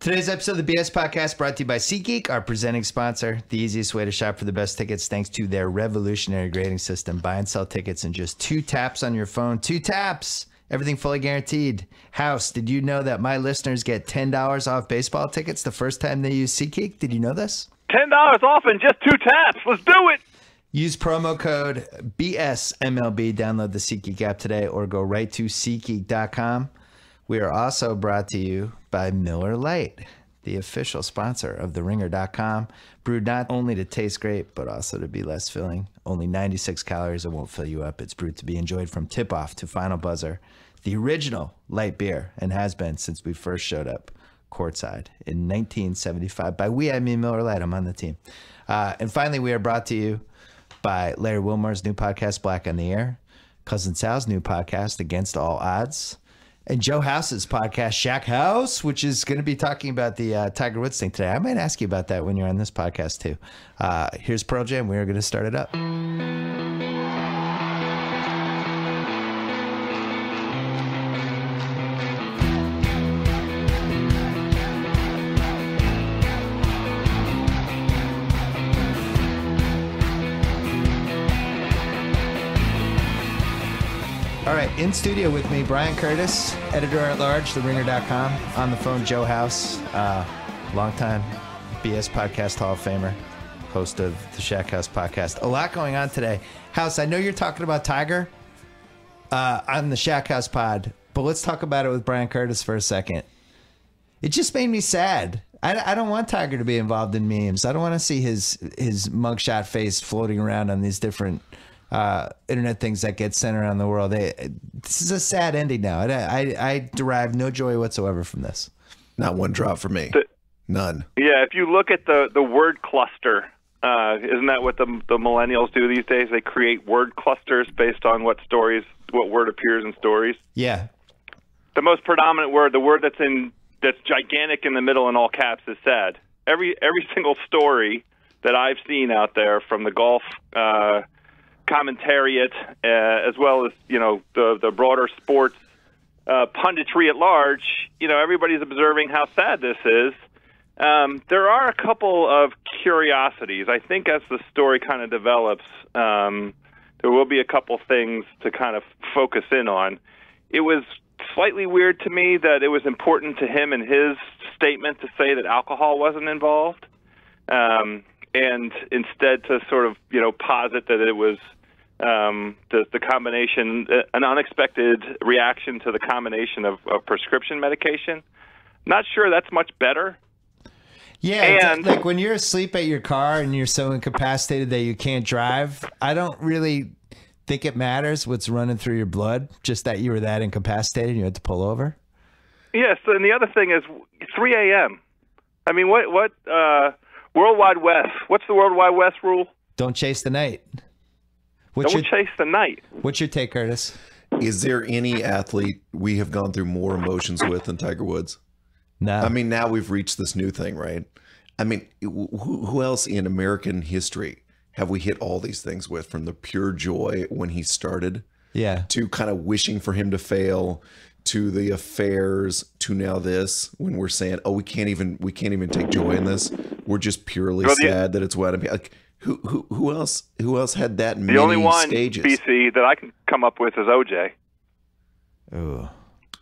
Today's episode of the BS Podcast brought to you by SeatGeek, our presenting sponsor. The easiest way to shop for the best tickets thanks to their revolutionary grading system. Buy and sell tickets in just 2 taps on your phone. 2 taps! Everything fully guaranteed. House, did you know that my listeners get $10 off baseball tickets the first time they use SeatGeek? Did you know this? $10 off in just 2 taps. Let's do it. Use promo code BSMLB. Download the SeatGeek app today or go right to SeatGeek.com. We are also brought to you by Miller Lite, the official sponsor of TheRinger.com. Brewed not only to taste great, but also to be less filling. Only 96 calories. It won't fill you up. It's brewed to be enjoyed from tip-off to final buzzer. The original light beer, and has been since we first showed up courtside in 1975. By we, I mean Miller Lite. I'm on the team. And finally, we are brought to you by Larry Wilmore's new podcast, Black on the Air, Cousin Sal's new podcast, Against All Odds, and Joe House's podcast, Shack House, which is going to be talking about the Tiger Woods thing today. I might ask you about that when you're on this podcast, too. Here's Pearl Jam. We are going to start it up. All right, in studio with me, Brian Curtis, editor-at-large, TheRinger.com. On the phone, Joe House, longtime BS Podcast Hall of Famer, host of the Shack House podcast. A lot going on today. House, I know you're talking about Tiger on the Shack House pod, but let's talk about it with Brian Curtis for a second. It just made me sad. I don't want Tiger to be involved in memes. I don't want to see his mugshot face floating around on these different internet things that get sent around the world. This is a sad ending now. I derive no joy whatsoever from this. Not one drop for me. None. Yeah, if you look at the word cluster, isn't that what the millennials do these days? They create word clusters based on what word appears in stories. Yeah. The most predominant word, the word that's gigantic in the middle in all caps, is sad. Every single story that I've seen out there, from the golf commentariat, as well as the broader sports punditry at large, everybody's observing how sad this is. There are a couple of curiosities. I think as the story kind of develops, there will be a couple things to kind of focus in on. It was slightly weird to me that it was important to him in his statement to say that alcohol wasn't involved, and instead to sort of posit that it was the combination, an unexpected reaction to the combination of prescription medication. Not sure that's much better. Yeah, and like when you're asleep at your car and you're so incapacitated that you can't drive, I don't really think it matters what's running through your blood, just that you were that incapacitated and you had to pull over. Yes, and the other thing is 3 a.m. I mean, what World Wide West, what's the World Wide West rule? Don't chase the night. Don't chase the night. What's your take, Curtis? Is there any athlete we have gone through more emotions with than Tiger Woods? No. I mean, now we've reached this new thing, right? I mean, who else in American history have we hit all these things with, from the pure joy when he started, to kind of wishing for him to fail, to the affairs, to now this, when we're saying, oh, we can't even take joy in this. We're just purely sad that it's wet. Like, who else had that many stages? The only one, BC, that I can come up with is OJ. Oh.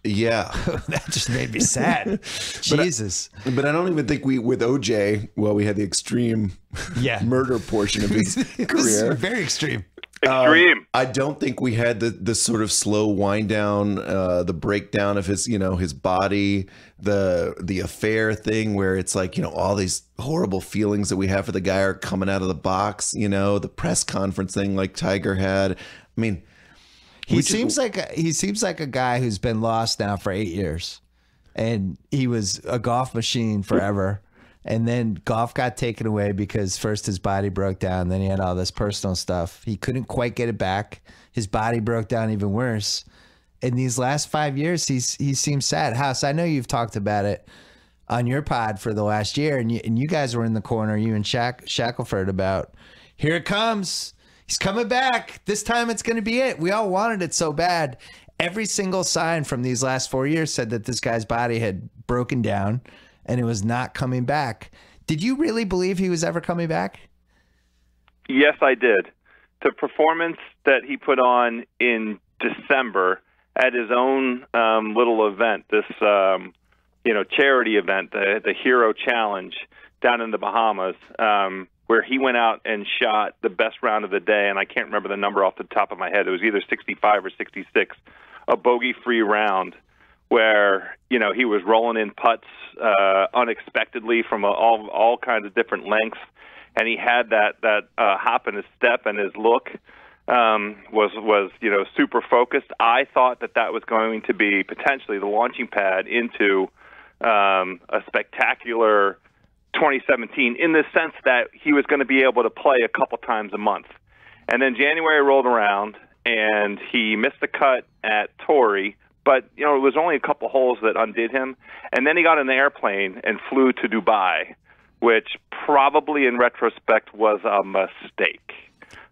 Yeah. That just made me sad. Jesus. But I don't even think with OJ, we had the extreme murder portion of his career. Very extreme. Extreme. I don't think we had the sort of slow wind down, the breakdown of his, his body, the affair thing where it's like, all these horrible feelings that we have for the guy are coming out of the box, the press conference thing like Tiger had. I mean, he seems like a guy who's been lost now for 8 years, and he was a golf machine forever. And then golf got taken away because first his body broke down. Then he had all this personal stuff. He couldn't quite get it back. His body broke down even worse. In these last 5 years, he seems sad. House, I know you've talked about it on your pod for the last year, and you guys were in the corner, you and Shackelford, about, here it comes. He's coming back. This time it's going to be it. We all wanted it so bad. Every single sign from these last 4 years said that this guy's body had broken down and it was not coming back. Did you really believe he was ever coming back? Yes, I did. The performance that he put on in December at his own little event, this charity event, the Hero Challenge down in the Bahamas, where he went out and shot the best round of the day, and I can't remember the number off the top of my head. It was either 65 or 66, a bogey-free round where, he was rolling in putts unexpectedly from all kinds of different lengths, and he had that hop in his step, and his look was super focused. I thought that was going to be potentially the launching pad into a spectacular 2017, in the sense that he was going to be able to play a couple times a month. And then January rolled around, and he missed the cut at Torrey, but it was only a couple holes that undid him. And then he got in the airplane and flew to Dubai, which probably in retrospect was a mistake.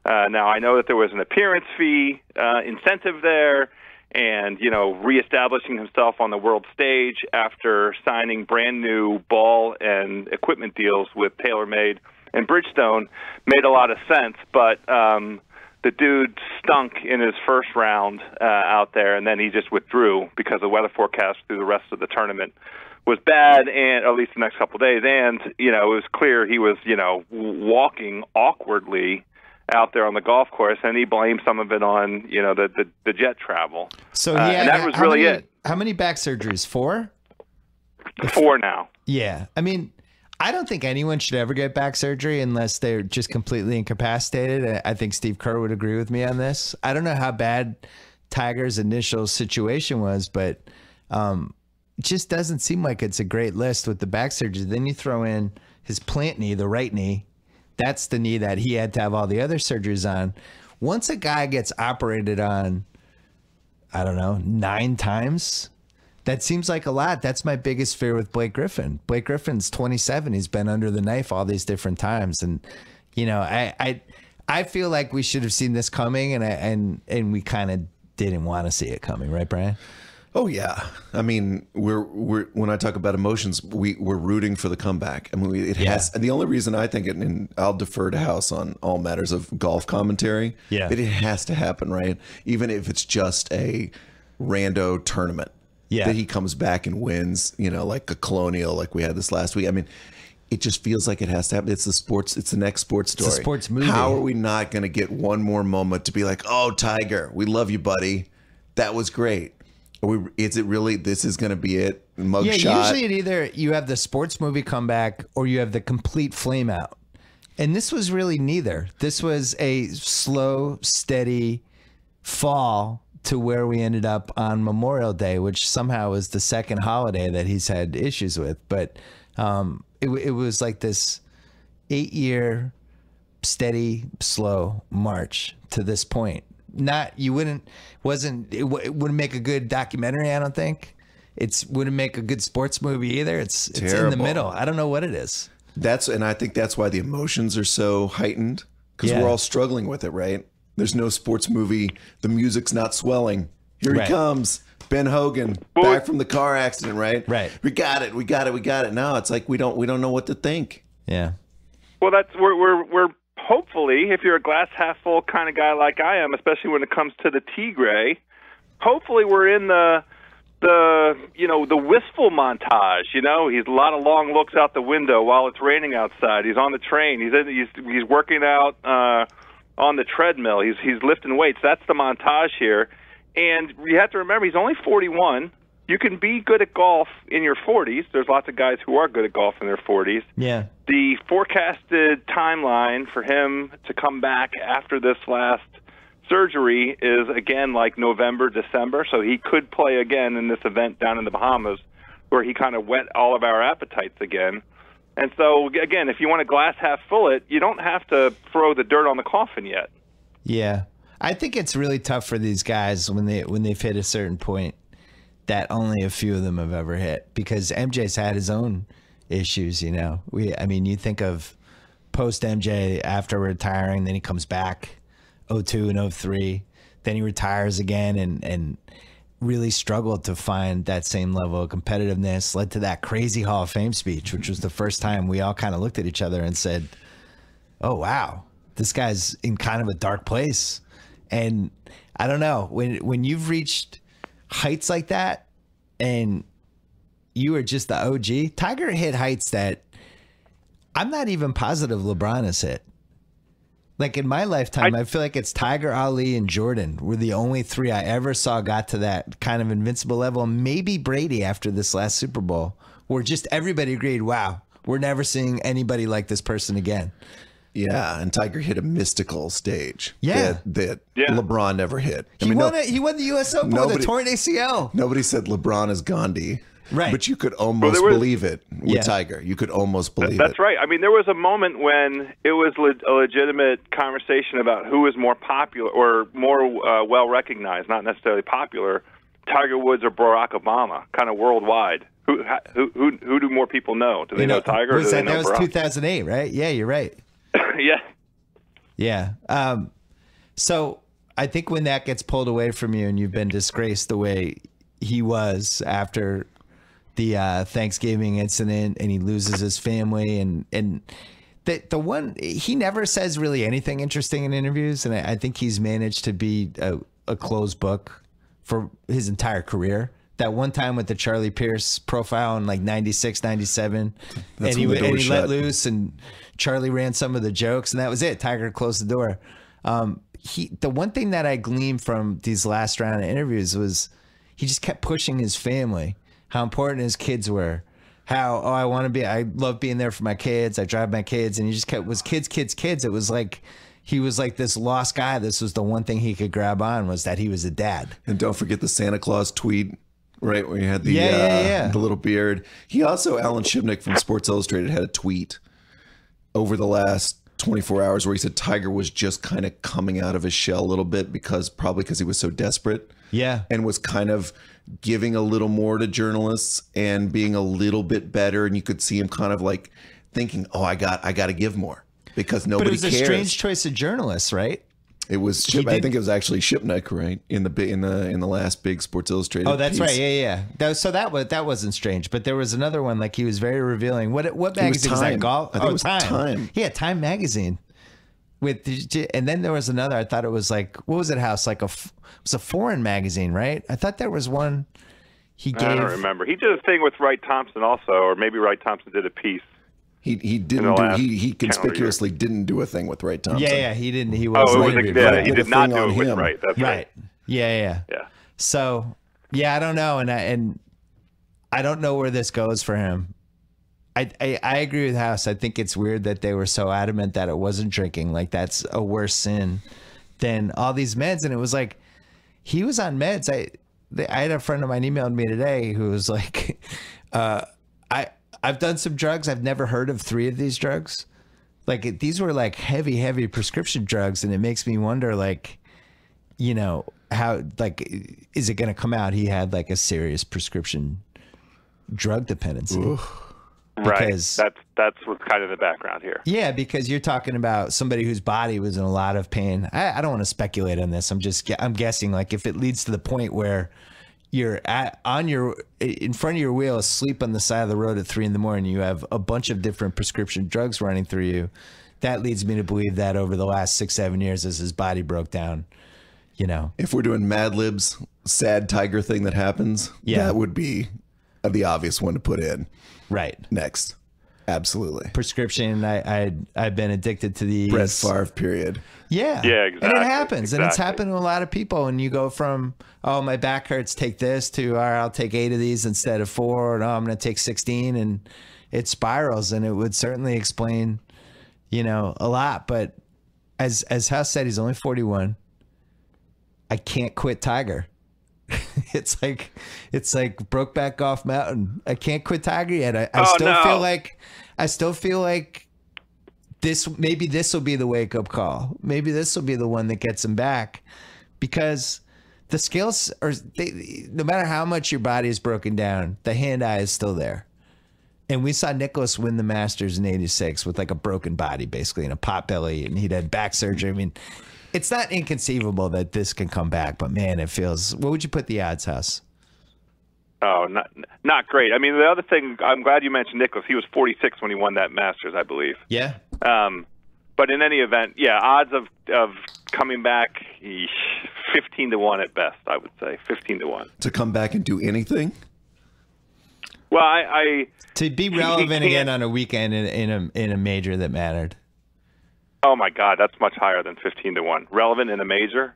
Now, I know that there was an appearance fee incentive there, and, reestablishing himself on the world stage after signing brand new ball and equipment deals with TaylorMade and Bridgestone made a lot of sense. But the dude stunk in his first round out there, and then he just withdrew because the weather forecast through the rest of the tournament was bad, and at least the next couple of days. And, it was clear he was, walking awkwardly out there on the golf course, and he blamed some of it on, the jet travel. So and that was really it. How many back surgeries? 4? 4 now. Yeah. I mean, I don't think anyone should ever get back surgery unless they're just completely incapacitated. I think Steve Kerr would agree with me on this. I don't know how bad Tiger's initial situation was, but it just doesn't seem like it's a great list with the back surgery. Then you throw in his plant knee, the right knee. That's the knee that he had to have all the other surgeries on. Once a guy gets operated on, 9 times, that seems like a lot. That's my biggest fear with Blake Griffin. Blake Griffin's 27. He's been under the knife all these different times. And, I feel like we should have seen this coming, and we kind of didn't want to see it coming. Right, Brian? Oh yeah, I mean, we're when I talk about emotions, we're rooting for the comeback. I mean, it has, and the only reason I think it, and I'll defer to House on all matters of golf commentary. Yeah, but it has to happen, right? Even if it's just a rando tournament. Yeah, that he comes back and wins. Like a Colonial, like we had this last week. I mean, it just feels like it has to happen. It's the sports. It's the next sports story. It's a sports movie. How are we not going to get one more moment to be like, oh, Tiger, we love you, buddy. That was great. Is it really, this is going to be it? Mugshot? Yeah, usually it either you have the sports movie comeback or you have the complete flame out. And this was really neither. This was a slow, steady fall to where we ended up on Memorial Day, which somehow was the second holiday that he's had issues with. But it was like this 8-year steady, slow march to this point. It wouldn't make a good documentary. I don't think wouldn't make a good sports movie either. It's in the middle. I don't know what it is. And I think that's why the emotions are so heightened, because we're all struggling with it, right? There's no sports movie. The music's not swelling. Here he comes, Ben Hogan, back from the car accident, right? Right. We got it. Now it's like we don't know what to think. Yeah. Well, we're hopefully, if you're a glass half full kind of guy like I am, especially when it comes to the Tigre, hopefully we're in the wistful montage. He's a lot of long looks out the window while it's raining outside. He's on the train. He's working out on the treadmill. He's lifting weights. That's the montage here. And you have to remember, he's only 41. You can be good at golf in your 40s. There's lots of guys who are good at golf in their 40s. Yeah. The forecasted timeline for him to come back after this last surgery is, again, like November, December. So he could play again in this event down in the Bahamas where he kind of whet all of our appetites again. And so, again, if you want to glass half full it, you don't have to throw the dirt on the coffin yet. Yeah. I think it's really tough for these guys when they've hit a certain point that only a few of them have ever hit, because MJ's had his own issues, you think of post MJ after retiring, then he comes back 02 and 03, then he retires again, and really struggled to find that same level of competitiveness, led to that crazy Hall of Fame speech, which was the first time we all kind of looked at each other and said, oh, wow, this guy's in kind of a dark place. And I don't know, when you've reached heights like that and you are just the OG, Tiger hit heights that I'm not even positive LeBron has hit. Like in my lifetime, I feel like it's Tiger, Ali, and Jordan were the only three I ever saw got to that kind of invincible level. Maybe Brady after this last Super Bowl, where just everybody agreed, wow, we're never seeing anybody like this person again. Yeah, and Tiger hit a mystical stage. Yeah. that LeBron never hit. He won the U.S. Open with a torn ACL. Nobody said LeBron is Gandhi. Right. But you could almost believe it with Tiger. You could almost believe it. That's right. I mean, there was a moment when it was a legitimate conversation about who was more popular or more well-recognized, not necessarily popular, Tiger Woods or Barack Obama, kind of worldwide. Who do more people know? Do they know Tiger or do they know Barack? That was 2008, right? Yeah, you're right. Yeah. Yeah. So I think when that gets pulled away from you and you've been disgraced the way he was after the Thanksgiving incident, and he loses his family, and the one, he never says really anything interesting in interviews, and I think he's managed to be a closed book for his entire career. That one time with the Charlie Pierce profile in like 96, 97, and he let loose, and Charlie ran some of the jokes, and that was it. Tiger closed the door. The one thing that I gleaned from these last round of interviews was he just kept pushing his family, how important his kids were, how, I love being there for my kids. I drive my kids. And he just was kids. It was like, he was like this lost guy. This was the one thing he could grab on, was that he was a dad. And don't forget the Santa Claus tweet, right? Where he had the little beard. He also, Alan Shipnick from Sports Illustrated had a tweet over the last 24 hours where he said Tiger was just kind of coming out of his shell a little bit probably because he was so desperate. Yeah. And was kind of giving a little more to journalists and being a little bit better. And you could see him kind of like thinking, oh, I got to give more because nobody cares. But it was a strange choice of journalists, right? It was I think it was actually Shipnick, right? In the last big Sports Illustrated. Oh, that's piece. right. Yeah. That wasn't strange, but there was another one, like he was very revealing. What magazine was that? Golf? I think it was Time. Yeah, Time magazine. And then there was another. I thought it was like, what was it? House, like it was a foreign magazine, right? I thought there was one he gave. I don't remember. He did a thing with Wright Thompson also, or maybe Wright Thompson did a piece. He didn't do. He conspicuously didn't do a thing with Wright Thompson. Yeah, he didn't. He was. He did not do it with Wright. That's right. Yeah. So I don't know, and I don't know where this goes for him. I agree with House. I think it's weird that they were so adamant that it wasn't drinking. Like that's a worse sin than all these meds. And it was like he was on meds. I had a friend of mine emailed me today who was like, I've done some drugs. I've never heard of 3 of these drugs. Like these were like heavy prescription drugs. And it makes me wonder, like, you know, how, like, is it going to come out? He had like a serious prescription drug dependency. Oof. Because, right. That's what's kind of the background here. Yeah. Because you're talking about somebody whose body was in a lot of pain. I don't want to speculate on this. I'm guessing, like, if it leads to the point where you're in front of your wheel, asleep on the side of the road at 3 a.m, you have a bunch of different prescription drugs running through you. That leads me to believe that over the last 6-7 years, as his body broke down, you know, if we're doing Mad Lib's sad Tiger thing that happens, that would be the obvious one to put in. Right. Next. Absolutely. Prescription. I've been addicted to these. Brett Favre period. Yeah. Yeah, exactly. And it happens. And it's happened to a lot of people. And you go from, oh, my back hurts, take this, to, all right, I'll take 8 of these instead of 4. And, oh, I'm going to take 16. And it spirals. And it would certainly explain, you know, a lot. But as House said, he's only 41. I can't quit Tiger. It's like Brokeback Golf Mountain. I can't quit Tiger yet. I still feel like maybe this will be the wake up call. Maybe this will be the one that gets him back, because the skills no matter how much your body is broken down, the hand-eye is still there. And we saw Nicklaus win the Masters in '86 with like a broken body, basically, and a pot belly, and he'd had back surgery. I mean, It's not inconceivable that this can come back, but man, it feels. What would you put the odds, House? Oh, not great. I mean, the other thing, I'm glad you mentioned Nicklaus. He was 46 when he won that Masters, I believe. Yeah. But in any event, yeah, odds of coming back, 15-1 at best, I would say. 15-1. To come back and do anything? Well, I to be relevant again on a weekend in a major that mattered. Oh my God, that's much higher than 15-1. Relevant in a major,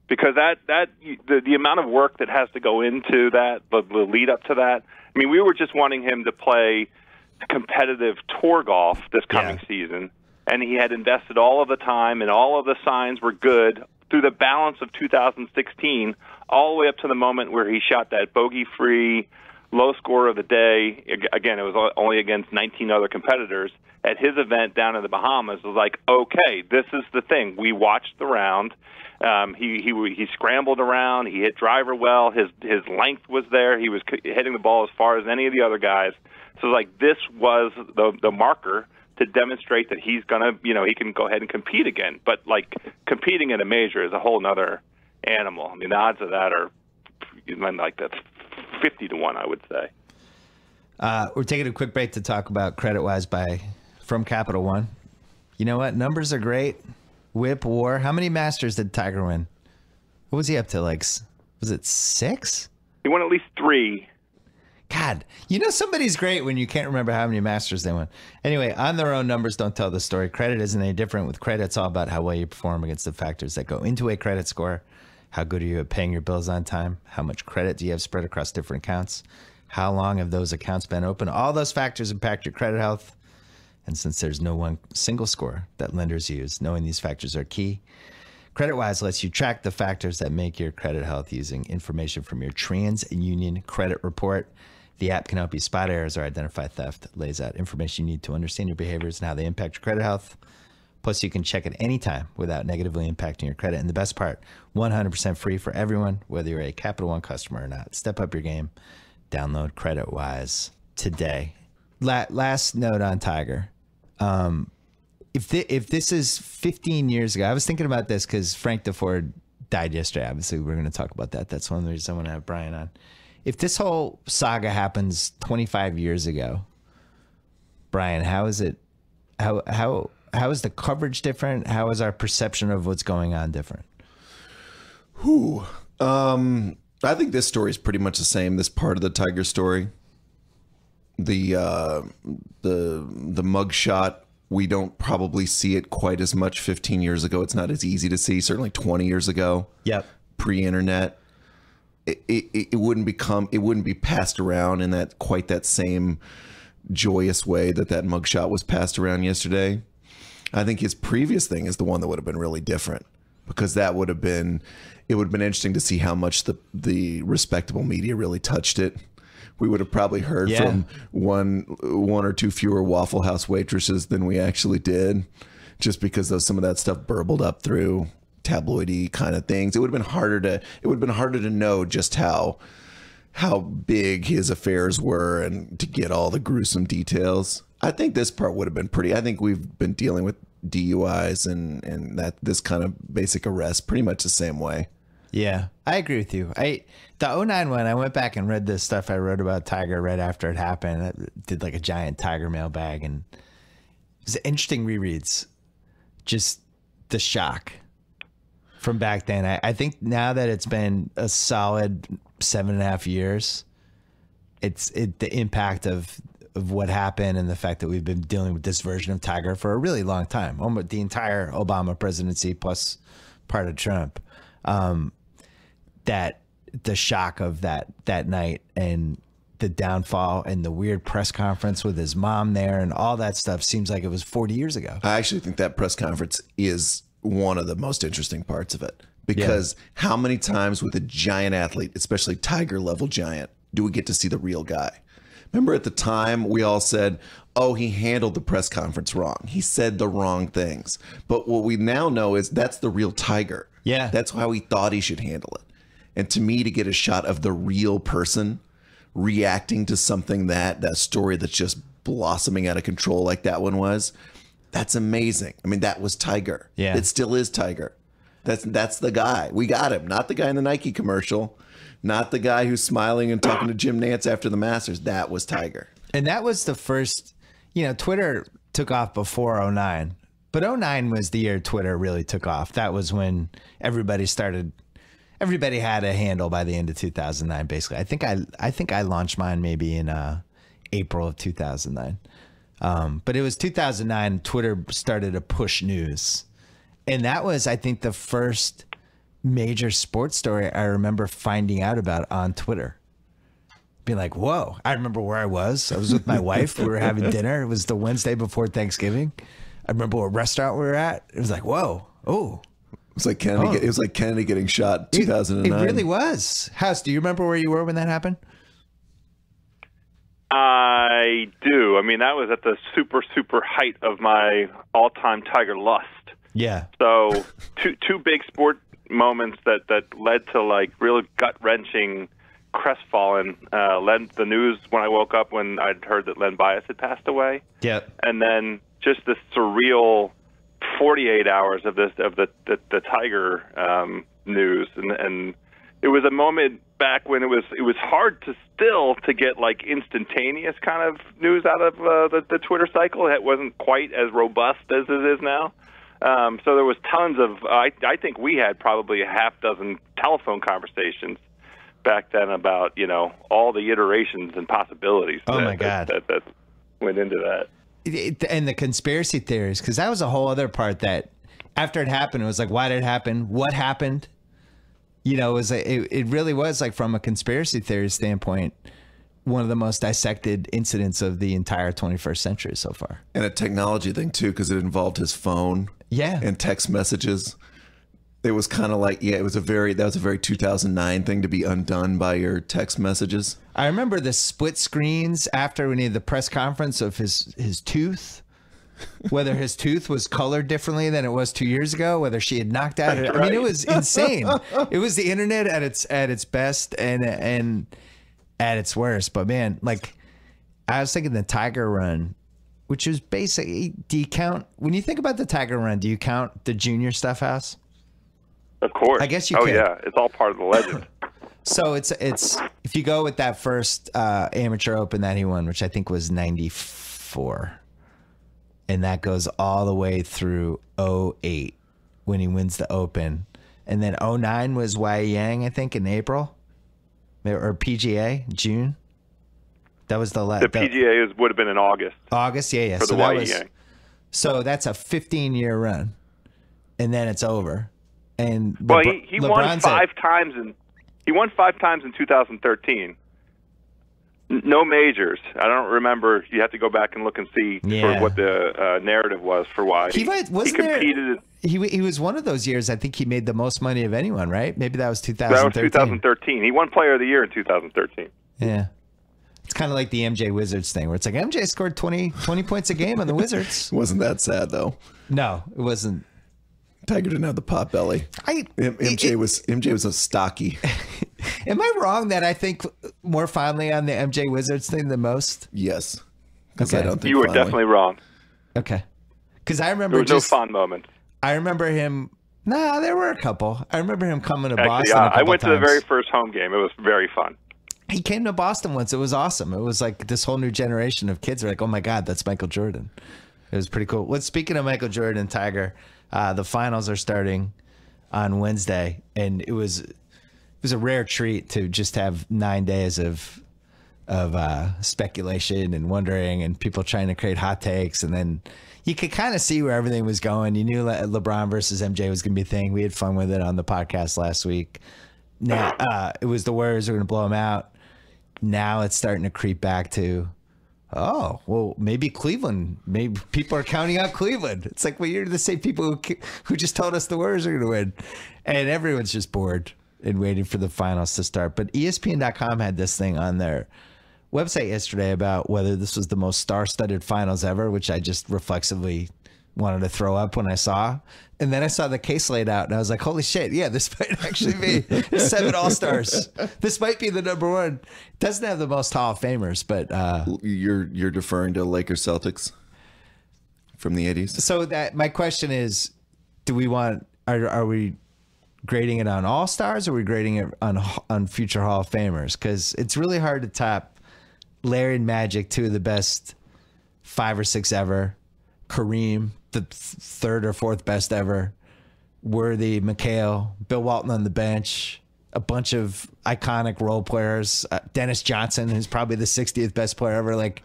because the amount of work that has to go into that, the lead up to that. I mean, we were just wanting him to play competitive tour golf this coming season, and he had invested all of the time, and all of the signs were good through the balance of 2016, all the way up to the moment where he shot that bogey-free low score of the day. Again, it was only against 19 other competitors. At his event down in the Bahamas, it was like, okay, this is the thing. We watched the round. He scrambled around. He hit driver well. His length was there. He was hitting the ball as far as any of the other guys. So like this was the marker to demonstrate that he's gonna, he can go ahead and compete again. But like competing in a major is a whole nother animal. I mean, the odds of that are like that's 50-1, I would say. We're taking a quick break to talk about CreditWise from Capital One. You know what? Numbers are great. Whip War. How many Masters did Tiger win? What was he up to? Like, was it 6? He won at least 3. God, somebody's great when you can't remember how many Masters they won. Anyway, on their own, numbers don't tell the story. Credit isn't any different. With credit, it's all about how well you perform against the factors that go into a credit score. How good are you at paying your bills on time? How much credit do you have spread across different accounts? How long have those accounts been open? All those factors impact your credit health. And since there's no one single score that lenders use, knowing these factors are key. CreditWise lets you track the factors that make your credit health using information from your TransUnion credit report. The app can help you spot errors or identify theft. It lays out information you need to understand your behaviors and how they impact your credit health. Plus, you can check it anytime without negatively impacting your credit. And the best part, 100% free for everyone, whether you're a Capital One customer or not. Step up your game. Download CreditWise today. Last note on Tiger. If this is 15 years ago, I was thinking about this because Frank DeFord died yesterday. Obviously, we're going to talk about that. That's one of the reasons I want to have Brian on. If this whole saga happens 25 years ago, Brian, how is it? How is the coverage different? How is our perception of what's going on different? I think this story is pretty much the same. This part of the Tiger story, the mugshot, we don't probably see it quite as much 15 years ago. It's not as easy to see. Certainly 20 years ago. Yep. Pre-internet, it wouldn't be passed around in that same joyous way that mugshot was passed around yesterday. I think his previous thing is the one that would have been really different, because it would have been interesting to see how much the respectable media really touched it. We would have probably heard from one or two fewer Waffle House waitresses than we actually did, just because some of that stuff burbled up through tabloidy kind of things. It would have been harder to know just how big his affairs were and to get all the gruesome details. I think this part would have been pretty. I think we've been dealing with DUIs and this kind of basic arrest pretty much the same way. Yeah, I agree with you. The 2009 one, I went back and read the stuff I wrote about Tiger right after it happened. I did like a giant Tiger mailbag, and it was interesting rereads. Just the shock from back then. I think now that it's been a solid 7.5 years, the impact of what happened and the fact that we've been dealing with this version of Tiger for a really long time, almost the entire Obama presidency plus part of Trump. That the shock of that night and the downfall and the weird press conference with his mom there and all that stuff seems like it was 40 years ago. I actually think that press conference is one of the most interesting parts of it, because how many times with a giant athlete, especially Tiger level giant, do we get to see the real guy? Remember at the time we all said, oh, he handled the press conference wrong. He said the wrong things. But what we now know is that's the real Tiger. Yeah. That's how he thought he should handle it. And to me, to get a shot of the real person reacting to something that story that's just blossoming out of control like that one was, that's amazing. I mean, that was Tiger. Yeah. It still is Tiger. That's the guy. We got him. Not the guy in the Nike commercial. Not the guy who's smiling and talking to Jim Nance after the Masters. That was Tiger. And that was the first, Twitter took off before '09. But '09 was the year Twitter really took off. That was when everybody had a handle by the end of 2009, basically. I think I launched mine maybe in April of 2009. But it was 2009, Twitter started to push news. And that was, I think, the first major sports story I remember finding out about on Twitter. Being like, whoa. I remember where I was. I was with my wife. We were having dinner. It was the Wednesday before Thanksgiving. I remember what restaurant we were at. It was like, whoa. Oh. It was like Kennedy. It was like Kennedy getting shot in 2009. It really was. House, do you remember where you were when that happened? I do. I mean, that was at the super, super height of my all-time Tiger lust. Yeah. So two big sport moments that led to like real gut-wrenching, crestfallen. The news when I woke up when I'd heard that Len Bias had passed away. Yeah. And then just this surreal 48 hours of the Tiger news, and it was a moment back when it was hard to get like instantaneous kind of news out of the Twitter cycle. It wasn't quite as robust as it is now. So there was tons of I think we had probably a half dozen telephone conversations back then about all the iterations and possibilities. Oh my God, that went into that. And the conspiracy theories, because that was a whole other part that after it happened, it was like, why did it happen? What happened? It really was like, from a conspiracy theory standpoint, one of the most dissected incidents of the entire 21st century so far. And a technology thing too, because it involved his phone. Yeah. And text messages. It was kind of like, that was a very 2009 thing to be undone by your text messages. I remember the split screens after when he had the press conference of his tooth, whether his tooth was colored differently than it was 2 years ago, whether she had knocked out. I mean, it was insane. It was the internet at its best and at its worst. But man, like, I was thinking the Tiger run, which was basically, when you think about the Tiger run, do you count the junior stuff, House? Of course. I guess you could. could. Yeah, it's all part of the legend. So it's if you go with that first amateur open that he won, which I think was 94, and that goes all the way through 08 when he wins the Open, and then 09 was Wai Yang, I think, in April, or PGA June. That was the last. The PGA would have been in August. August, yeah. For so the Wai Yang. So that's a 15-year run, and then it's over. And well, he won five times in 2013. No majors. I don't remember. You have to go back and look and see sort of what the narrative was for why he competed. He was one of those years. I think he made the most money of anyone. Right? Maybe that was 2013. That was 2013. He won Player of the Year in 2013. Yeah. It's kind of like the MJ Wizards thing, where it's like MJ scored 20 points a game on the Wizards. Wasn't that sad though? No, it wasn't. Tiger didn't have the pot belly. MJ was a stocky. Am I wrong that I think more fondly on the MJ Wizards thing than most? Yes. Because Okay. I don't think You were definitely wrong. Okay. Because I remember There was no fond moments. I remember him. Nah, there were a couple. I remember him coming to Actually, Boston. I went to the very first home game. It was very fun. He came to Boston once. It was awesome. It was like this whole new generation of kids are like, oh my God, that's Michael Jordan. It was pretty cool. Well, speaking of Michael Jordan and Tiger, the finals are starting on Wednesday, and it was a rare treat to just have 9 days of speculation and wondering, and people trying to create hot takes, and then you could kind of see where everything was going. You knew LeBron versus MJ was going to be a thing. We had fun with it on the podcast last week. Now it was the Warriors were going to blow them out. Now it's starting to creep back to, oh, well, maybe Cleveland. Maybe people are counting out Cleveland. It's like, well, you're the same people who just told us the Warriors are going to win. And everyone's just bored and waiting for the finals to start. But ESPN.com had this thing on their website yesterday about whether this was the most star-studded finals ever, which I just reflexively wanted to throw up when I saw. And then I saw the case laid out, and I was like, holy shit, yeah, this might actually be 7 All-Stars. This might be the number one. It doesn't have the most Hall of Famers, but... You're deferring to Lakers Celtics from the 80s? So that my question is, do we want... Are we grading it on All-Stars, or are we grading it on future Hall of Famers? Because it's really hard to top Larry and Magic, two of the best 5 or 6 ever. Kareem, the 3rd or 4th best ever. Worthy, McHale, Bill Walton on the bench, a bunch of iconic role players. Dennis Johnson, who's probably the 60th best player ever. Like,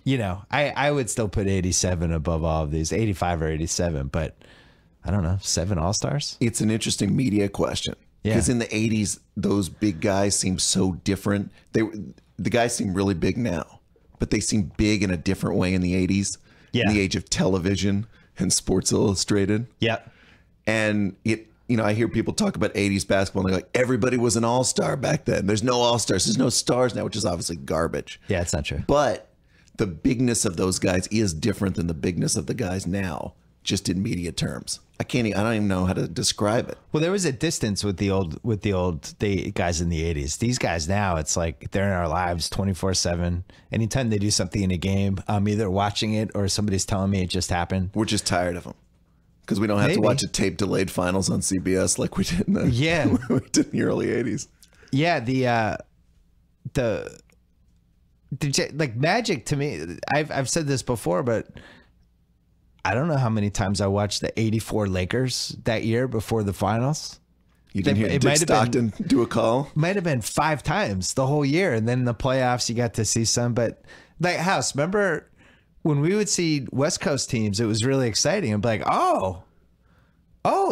you know, I would still put 87 above all of these, 85 or 87, but I don't know, 7 All-Stars? It's an interesting media question. Yeah. Because in the 80s, those big guys seem so different. The guys seem really big now, but they seem big in a different way in the 80s. Yeah. In the age of television and Sports Illustrated. Yep. And I hear people talk about 80s basketball and they're like, everybody was an all-star back then. There's no all-stars. There's no stars now, which is obviously garbage. Yeah, it's not true. But the bigness of those guys is different than the bigness of the guys now, just in media terms. I don't even know how to describe it. Well, there was a distance with the guys in the 80s. These guys now, it's like they're in our lives 24/7. Anytime they do something in a game, I'm either watching it or somebody's telling me it just happened. We're just tired of them. Because we don't have to watch a tape delayed finals on CBS like we did in the early 80s. Yeah, like Magic, to me, I've said this before, but I don't know how many times I watched the 84 Lakers that year before the finals. You didn't hear Dick Stockton do a call? Might have been 5 times the whole year. And then in the playoffs, you got to see some. But like House, remember when we would see West Coast teams, it was really exciting. I'd be like, oh,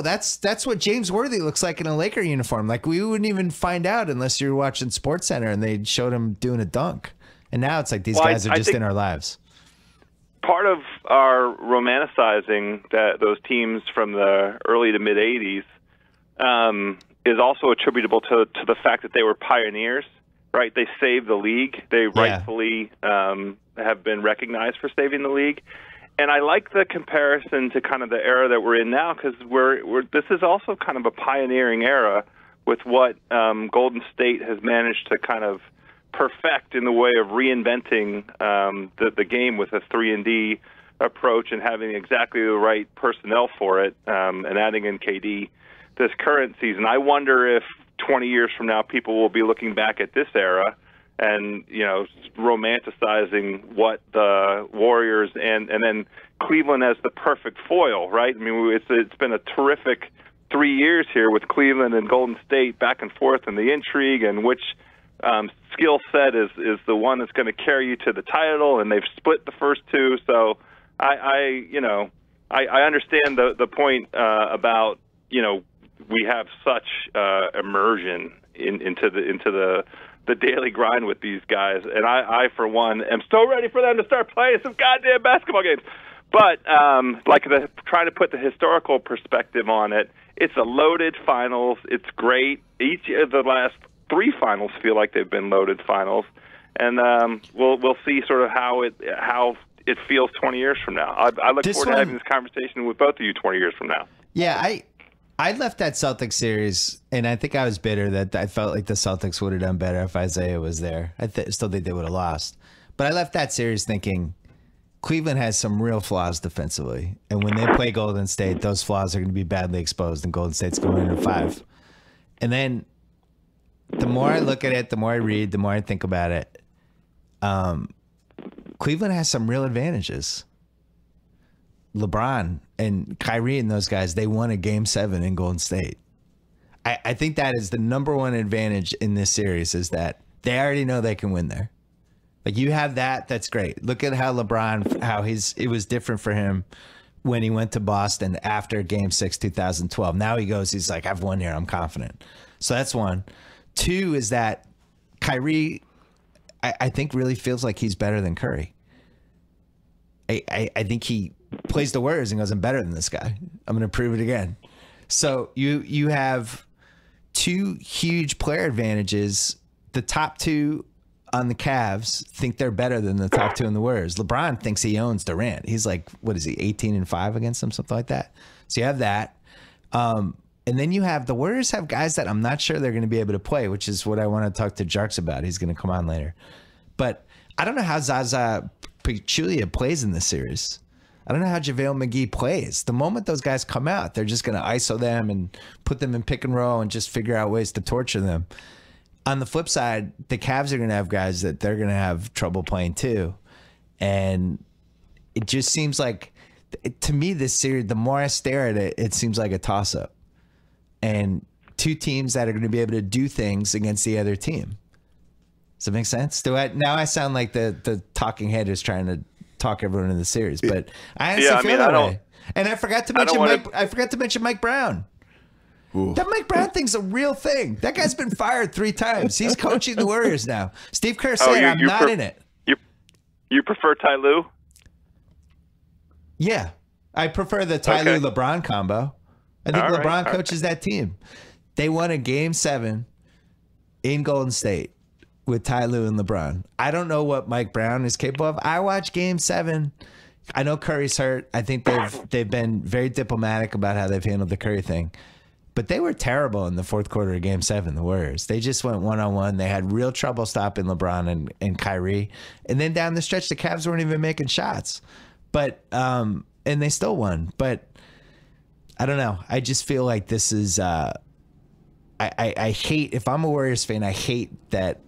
that's what James Worthy looks like in a Laker uniform. Like we wouldn't even find out unless you were watching SportsCenter and they showed him doing a dunk. And now it's like these guys are just in our lives. Part of our romanticizing those teams from the early to mid 80s is also attributable to the fact that they were pioneers, right? They saved the league. They rightfully have been recognized for saving the league. And I like the comparison to kind of the era that we're in now, because this is also kind of a pioneering era with what Golden State has managed to kind of perfect in the way of reinventing the game with a 3-and-D approach and having exactly the right personnel for it, and adding in KD this current season. I wonder if 20 years from now people will be looking back at this era and, you know, romanticizing what the Warriors and then Cleveland as the perfect foil, right? I mean, it's been a terrific 3 years here with Cleveland and Golden State back and forth, and the intrigue and which skill set is the one that's going to carry you to the title, and they've split the first 2. So I understand the point about, you know, we have such immersion into the daily grind with these guys, and I for one am so ready for them to start playing some goddamn basketball games. But trying to put the historical perspective on it, it's a loaded finals. It's great. Each of the last 3 finals feel like they've been loaded finals, and we'll see sort of how it feels 20 years from now. I look forward to having this conversation with both of you 20 years from now. Yeah, I left that Celtics series, and I think I was bitter that I felt like the Celtics would have done better if Isaiah was there. I still think they would have lost. But I left that series thinking Cleveland has some real flaws defensively, and when they play Golden State, those flaws are going to be badly exposed, and Golden State's going into 5. And then the more I look at it, the more I read, the more I think about it, Cleveland has some real advantages. LeBron and Kyrie and those guys, they won a Game 7 in Golden State. I think that is the number one advantage in this series, is that they already know they can win there. Like, you have that, that's great. Look at how LeBron, it was different for him when he went to Boston after Game 6, 2012. Now he's like, I've won here, I'm confident. So that's one. 2 is that Kyrie, I think, really feels like he's better than Curry. I think he plays the Warriors and goes, I'm better than this guy. I'm going to prove it again. So you have 2 huge player advantages. The top 2 on the Cavs think they're better than the top 2 in the Warriors. LeBron thinks he owns Durant. He's like, what is he, 18-5 against them, something like that. So you have that. And then you have the Warriors have guys that I'm not sure they're going to be able to play, which is what I want to talk to Jarks about. He's going to come on later. But I don't know how Zaza Pachulia plays in this series. I don't know how JaVale McGee plays. The moment those guys come out, they're just going to ISO them and put them in pick and roll and just figure out ways to torture them. On the flip side, the Cavs are going to have guys that they're going to have trouble playing too. And it just seems like, to me, this series, the more I stare at it, it seems like a toss-up. And two teams that are going to be able to do things against the other team. Does that make sense? Now I sound like the talking head is trying to talk everyone in the series, but I honestly feel that way. And I forgot to mention Mike Brown. Ooh. That Mike Brown thing's a real thing. That guy's been fired 3 times. He's coaching the Warriors now. Steve Kerr said, I'm not in it. You prefer Ty Lue? Yeah. I prefer the Ty Lue LeBron combo. I think LeBron coaches that team. They won a Game 7 in Golden State with Ty Lue and LeBron. I don't know what Mike Brown is capable of. I watched Game 7. I know Curry's hurt. I think they've been very diplomatic about how they've handled the Curry thing. But they were terrible in the fourth quarter of Game 7, the Warriors. They just went one-on-one. They had real trouble stopping LeBron and Kyrie. And then down the stretch, the Cavs weren't even making shots. But and they still won. But I don't know. I just feel like this is I hate, if I'm a Warriors fan, I hate that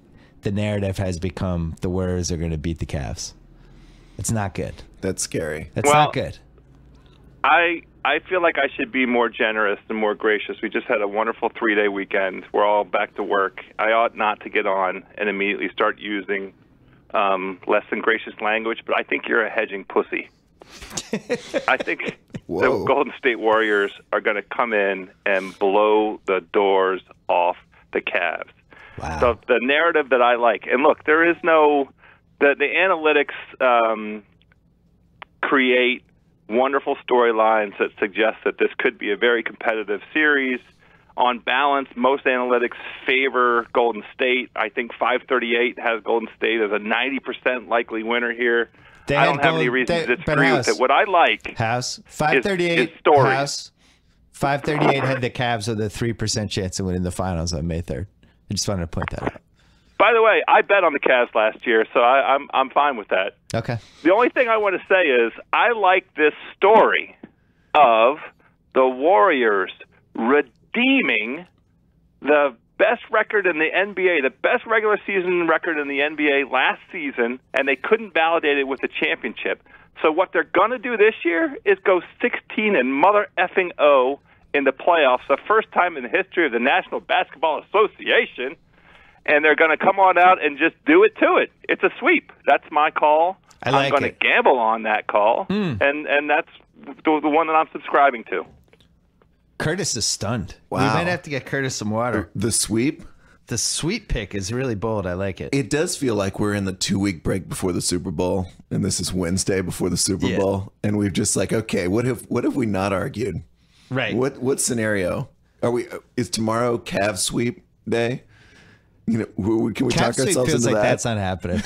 the narrative has become the Warriors are going to beat the Cavs. It's not good. That's scary. It's not good. I feel like I should be more generous and more gracious. We just had a wonderful 3-day weekend. We're all back to work. I ought not to get on and immediately start using less than gracious language, but I think you're a hedging pussy. I think the Golden State Warriors are going to come in and blow the doors off the Cavs. Wow. So the narrative that I like, and look, there is no, the analytics create wonderful storylines that suggest that this could be a very competitive series. On balance, most analytics favor Golden State. I think 538 has Golden State as a 90% likely winner here. I don't have any reason to disagree with it. What I like House 538 is stories. House 538 had the Cavs with a 3% chance of winning the finals on May 3rd. I just wanted to point that out. By the way, I bet on the Cavs last year, so I'm fine with that. Okay. The only thing I want to say is I like this story of the Warriors redeeming the best record in the NBA, the best regular season record in the NBA last season, and they couldn't validate it with a championship. So what they're going to do this year is go 16 and mother effing O in the playoffs, the first time in the history of the National Basketball Association. And they're going to come on out and just do it to it. It's a sweep. That's my call. I'm going to gamble on that call, and that's the one that I'm subscribing to. Curtis is stunned. Wow. We might have to get Curtis some water. The sweep? The sweep pick is really bold. I like it. It does feel like we're in the 2-week break before the Super Bowl, and this is Wednesday before the Super Bowl, and we've just like, okay, what have we not argued? Right. What scenario are we? Is tomorrow Cavs sweep day? You know, can we talk ourselves into that? That's not happening.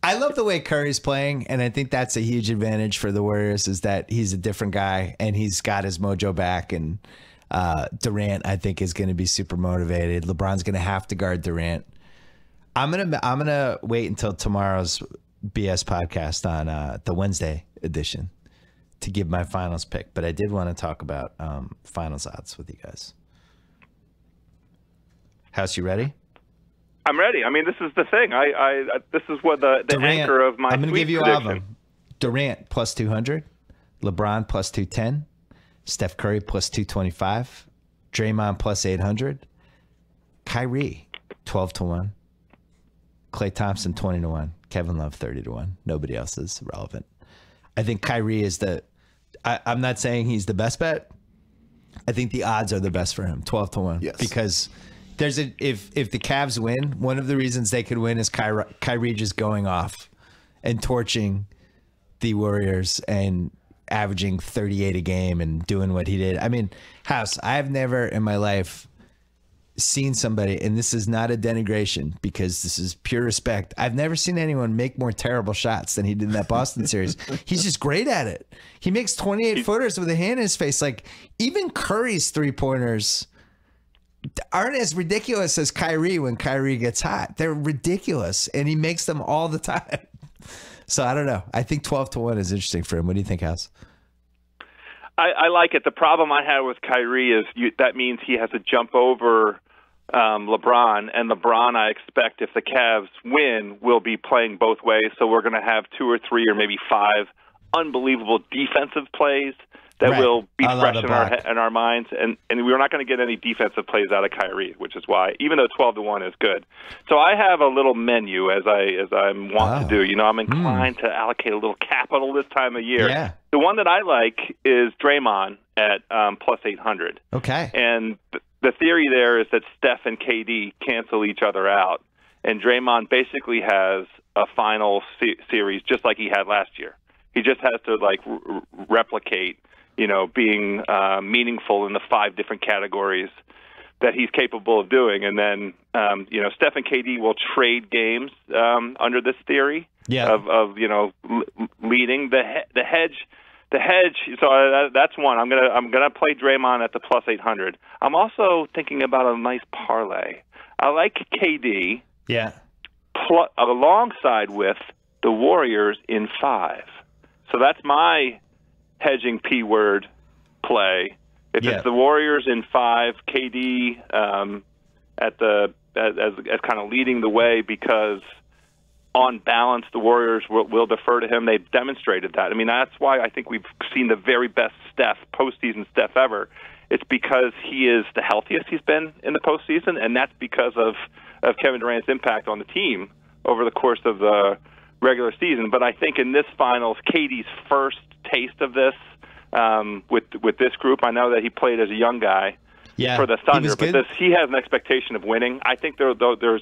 I love the way Curry's playing, and I think that's a huge advantage for the Warriors is that he's a different guy, and he's got his mojo back, and Durant, I think, is going to be super motivated. LeBron's going to have to guard Durant. I'm gonna wait until tomorrow's BS podcast on the Wednesday edition to give my finals pick, but I did want to talk about finals odds with you guys. House, you ready? I'm ready. I mean, this is the thing. This is what the Durant, anchor of my. I'm going to give you prediction. all of them. Durant plus 200, LeBron plus 210, Steph Curry plus 225, Draymond plus 800, Kyrie 12-1, Klay Thompson 20-1, Kevin Love 30-1. Nobody else is relevant. I think Kyrie is I'm not saying he's the best bet. I think the odds are the best for him, 12-1. Yes. Because if the Cavs win, one of the reasons they could win is Kyrie just going off and torching the Warriors and averaging 38 a game and doing what he did. I mean, House, I have never in my life seen somebody, and this is not a denigration because this is pure respect. I've never seen anyone make more terrible shots than he did in that Boston series. He's just great at it. He makes 28 footers with a hand in his face. Like even Curry's 3-pointers aren't as ridiculous as Kyrie when Kyrie gets hot. They're ridiculous, and he makes them all the time. So I don't know. I think 12-1 is interesting for him. What do you think, House? I like it. The problem I had with Kyrie is that means he has to jump over LeBron, and LeBron, I expect, if the Cavs win, will be playing both ways. So we're going to have 2 or 3 or maybe 5 unbelievable defensive plays that will be fresh in our minds, and we're not going to get any defensive plays out of Kyrie, which is why, even though 12-1 is good. So I have a little menu as I'm want to do. You know, I'm inclined to allocate a little capital this time of year. Yeah. The one that I like is Draymond at plus 800. Okay. And the theory there is that Steph and KD cancel each other out, and Draymond basically has a final series just like he had last year. He just has to replicate, you know, being meaningful in the 5 different categories that he's capable of doing. And then, you know, Steph and KD will trade games under this theory of you know, leading the hedge. The hedge. So that's one. I'm gonna play Draymond at the plus 800. I'm also thinking about a nice parlay. I like KD. Yeah. Alongside with the Warriors in 5. So that's my hedging P-word play. If it's the Warriors in 5, KD as kind of leading the way, because on balance the Warriors will defer to him. They've demonstrated that. I mean, that's why I think we've seen the very best Steph, postseason Steph ever. It's because he is the healthiest he's been in the postseason, and that's because of Kevin Durant's impact on the team over the course of the regular season. But I think in this finals, KD's first taste of this with this group. I know that he played as a young guy for the Thunder, but he has an expectation of winning. I think there's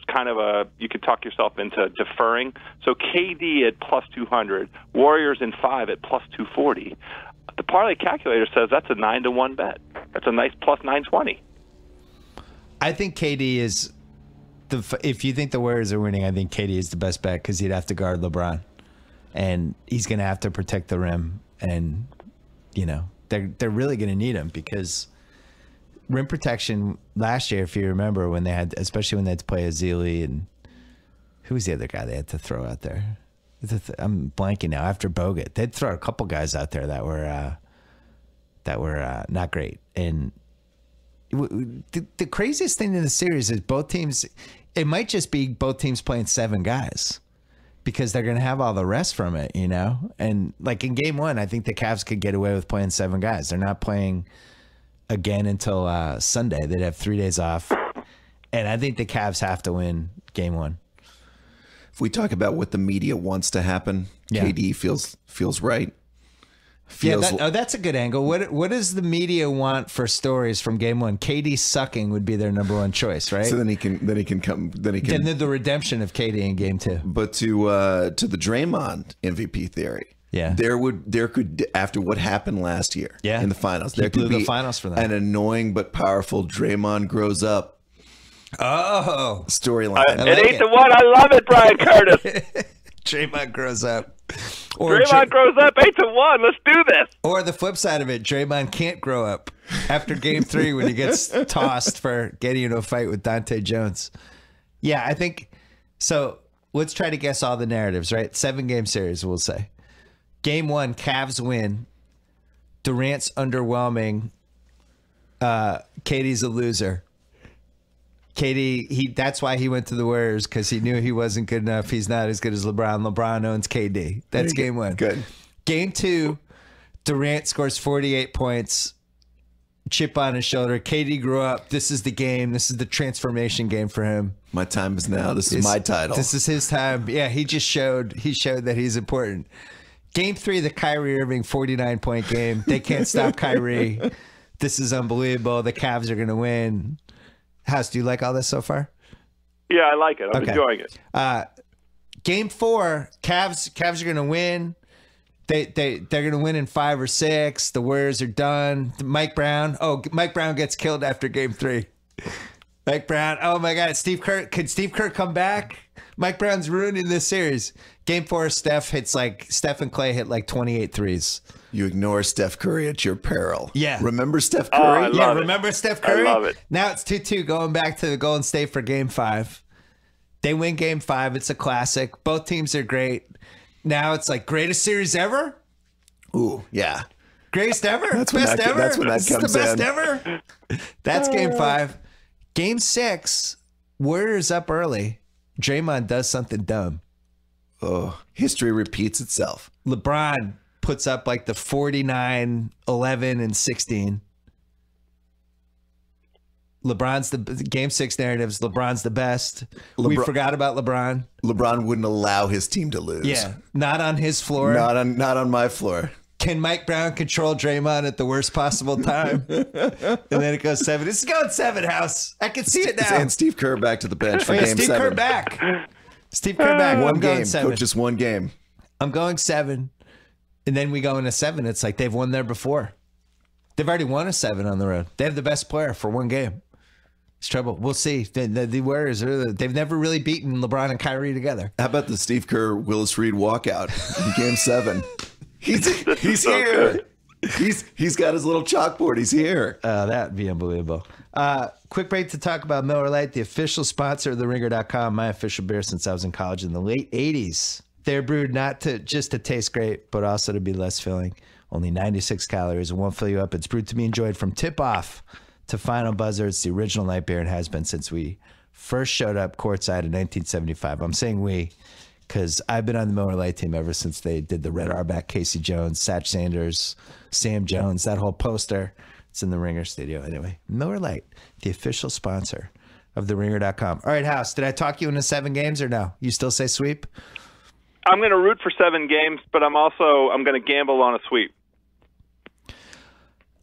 kind of you could talk yourself into deferring. So KD at plus 200, Warriors in 5 at plus 240. The parlay calculator says that's a 9-1 bet. That's a nice plus 920. I think KD is if you think the Warriors are winning, I think KD is the best bet because he'd have to guard LeBron, and he's going to have to protect the rim, and you know they're really going to need him because rim protection last year, if you remember, when they had, especially when they had to play Azili, and who was the other guy they had to throw out there? I'm blanking now. After Bogut, they'd throw a couple guys out there that were not great. And the craziest thing in the series is both teams. It might just be both teams playing 7 guys because they're going to have all the rest from it, you know. And like in Game 1, I think the Cavs could get away with playing 7 guys. They're not playing again until Sunday. They'd have 3 days off, and I think the Cavs have to win Game 1. If we talk about what the media wants to happen, KD feels right. That's a good angle. What does the media want for stories from Game 1? KD sucking would be their number one choice, right? So then he can the redemption of KD in Game 2. But to the Draymond MVP theory, there could, after what happened last year in the finals, there could be the finals for them. An annoying but powerful Draymond grows up storyline. At 8-1, I love it, Brian Curtis. Draymond grows up. Draymond grows up 8-1. Let's do this. Or the flip side of it, Draymond can't grow up after Game 3 when he gets tossed for getting into a fight with Dante Jones. Yeah, I think so. Let's try to guess all the narratives, right? 7-game series, we'll say. Game 1, Cavs win. Durant's underwhelming. KD's a loser. KD, that's why he went to the Warriors, because he knew he wasn't good enough. He's not as good as LeBron. LeBron owns KD. That's Game 1. Good. Game 2, Durant scores 48 points, chip on his shoulder. KD grew up. This is the game. This is the transformation game for him. My time is now. This is my title. This is his time. Yeah, he showed that he's important. Game 3, the Kyrie Irving 49-point game. They can't stop Kyrie. This is unbelievable. The Cavs are going to win. House, do you like all this so far? Yeah, I like it. I'm enjoying it. Game 4, Cavs are going to win. They're going to win in 5 or 6. The Warriors are done. Mike Brown gets killed after Game 3. Mike Brown. Oh my God, Steve Kerr. Could Steve Kerr come back? Mike Brown's ruining this series. Game 4, Steph and Clay hit like 28 threes. You ignore Steph Curry at your peril. Yeah. Remember Steph Curry? Remember Steph Curry? I love it. Now it's 2-2 going back to the Golden State for Game 5. They win Game 5. It's a classic. Both teams are great. now it's like greatest series ever. Ooh, yeah. Greatest ever? That's when best that- ever? that's when that This is comes the best in. ever? That's game 5. Game 6, Warriors up early. Draymond does something dumb. Oh, history repeats itself. LeBron puts up like the 49, 11, and 16. LeBron's the game 6 narratives. LeBron's the best. We forgot about LeBron. LeBron wouldn't allow his team to lose. Yeah, not on his floor. Not on my floor. Can Mike Brown control Draymond at the worst possible time? And then it goes 7. It's going 7, House. I can see it now. And Steve Kerr back to the bench for Oh, yeah, game Steve 7. Kerr back. Steve Kerr back. One I'm going game. 7. Coach, just one game. I'm going 7. And then we go into 7. It's like they've won there before. They've already won a 7 on the road. They have the best player for one game. It's trouble. We'll see. The Warriors, they've never really beaten LeBron and Kyrie together. How about the Steve Kerr Willis Reed walkout in game 7? He's so here. good. He's got his little chalkboard. He's here. That'd be unbelievable. Quick break to talk about Miller Lite, the official sponsor of TheRinger.com, my official beer since I was in college in the late 80s. They're brewed not to just to taste great, but also to be less filling. Only 96 calories and won't fill you up. It's brewed to be enjoyed from tip-off to final buzzer. It's the original light beer and has been since we first showed up courtside in 1975. I'm saying we because I've been on the Miller Lite team ever since they did the Red Auerbach, Casey Jones, Satch Sanders, Sam Jones, that whole poster. It's in the Ringer studio. Anyway, Miller Lite, the official sponsor of TheRinger.com. All right, House, did I talk you into 7 games or no? You still say sweep? I'm going to root for 7 games, but I'm going to gamble on a sweep.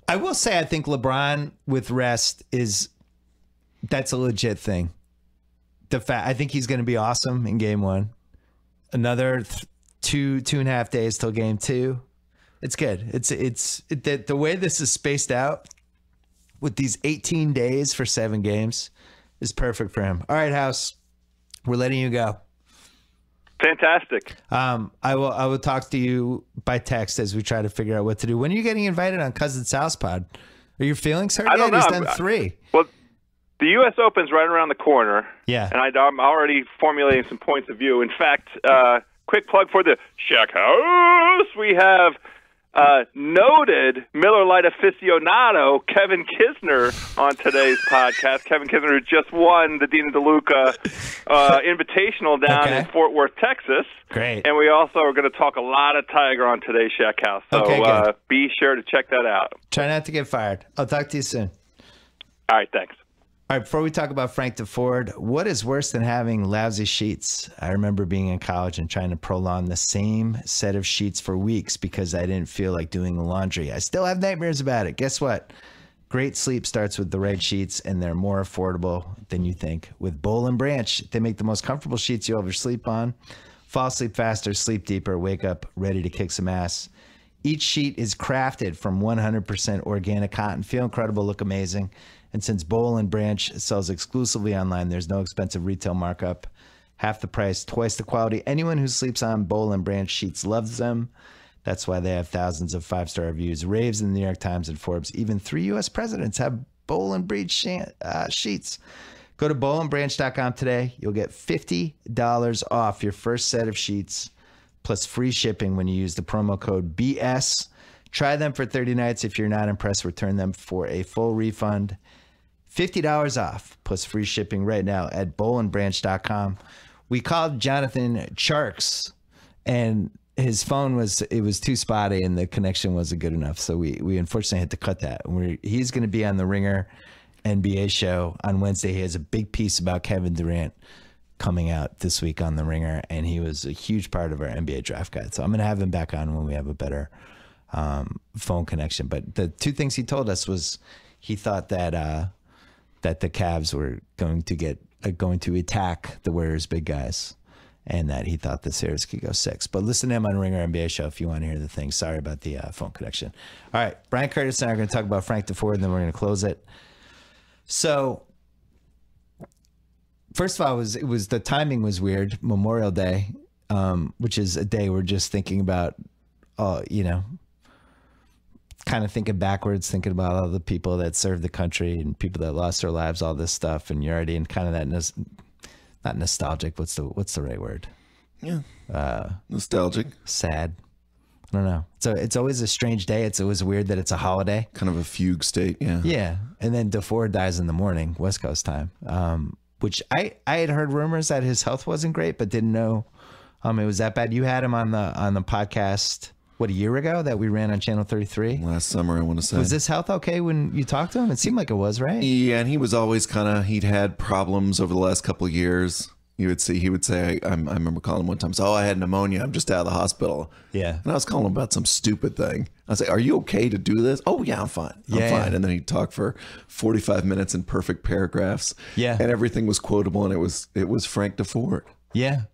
I will say I think LeBron with rest that's a legit thing. I think he's going to be awesome in game 1. Another 2.5 days till game 2. It's good. The way this is spaced out with these 18 days for 7 games is perfect for him. All right, House, we're letting you go. Fantastic. I will talk to you by text as we try to figure out what to do. When are you getting invited on Cousin Sal's pod? Are your feelings hurt? I don't know. He's done 3. Well, the U.S. Open's right around the corner. Yeah. And I'm already formulating some points of view. In fact, quick plug for the Shack House. We have noted Miller Lite aficionado Kevin Kisner on today's podcast. Kevin Kisner, who just won the Dina DeLuca Invitational down in Fort Worth, Texas. Great. And we also are going to talk a lot of Tiger on today's Shack House. So be sure to check that out. Try not to get fired. I'll talk to you soon. All right, thanks. All right, before we talk about Frank DeFord, what is worse than having lousy sheets? I remember being in college and trying to prolong the same set of sheets for weeks because I didn't feel like doing the laundry. I still have nightmares about it. Guess what? Great sleep starts with the right sheets, and they're more affordable than you think. With Boll and Branch, they make the most comfortable sheets you'll ever sleep on. Fall asleep faster, sleep deeper, wake up ready to kick some ass. Each sheet is crafted from 100% organic cotton. Feel incredible, look amazing. And since Boll and Branch sells exclusively online, there's no expensive retail markup. Half the price, twice the quality. Anyone who sleeps on Boll and Branch sheets loves them. That's why they have thousands of 5-star reviews, raves in the New York Times and Forbes. Even 3 U.S. presidents have Boll and Branch sheets. Go to bollandbranch.com today. You'll get $50 off your first set of sheets, plus free shipping when you use the promo code BS. Try them for 30 nights. If you're not impressed, return them for a full refund. $50 off plus free shipping right now at bollandbranch.com. We called Jonathan Charks and his phone was too spotty and the connection wasn't good enough. So we unfortunately had to cut that. He's going to be on the Ringer NBA show on Wednesday. He has a big piece about Kevin Durant coming out this week on the Ringer, and he was a huge part of our NBA draft guide. So I'm going to have him back on when we have a better phone connection. But the 2 things he told us was he thought that that the Cavs were going to attack the Warriors' big guys, and that he thought the series could go 6. But listen to him on Ringer NBA show if you want to hear the thing. Sorry about the phone connection. All right, Brian Curtis and I are going to talk about Frank DeFord, and then we're going to close it. So, first of all, the timing was weird. Memorial Day, which is a day we're just thinking about, kind of thinking backwards, thinking about all the people that served the country and people that lost their lives, all this stuff, and you're already in kind of that not nostalgic. What's the right word? Yeah. Nostalgic. Sad. I don't know. So it's always a strange day. It's always weird that it's a holiday. Kind of a fugue state. Yeah. Yeah. And then DeFord dies in the morning, West Coast time, which I had heard rumors that his health wasn't great, but didn't know it was that bad. You had him on the podcast, what, a year ago that we ran on Channel 33? Last summer, I want to say. Was his health okay when you talked to him? It seemed like it was, right? Yeah, and he was always he'd had problems over the last couple of years. He would say, I remember calling him one time, I had pneumonia. I'm just out of the hospital. Yeah. And I was calling him about some stupid thing. I was like, are you okay to do this? Oh, yeah, I'm fine. I'm fine. And then he'd talk for 45 minutes in perfect paragraphs. Yeah. And everything was quotable, and it was Frank DeFord. Yeah.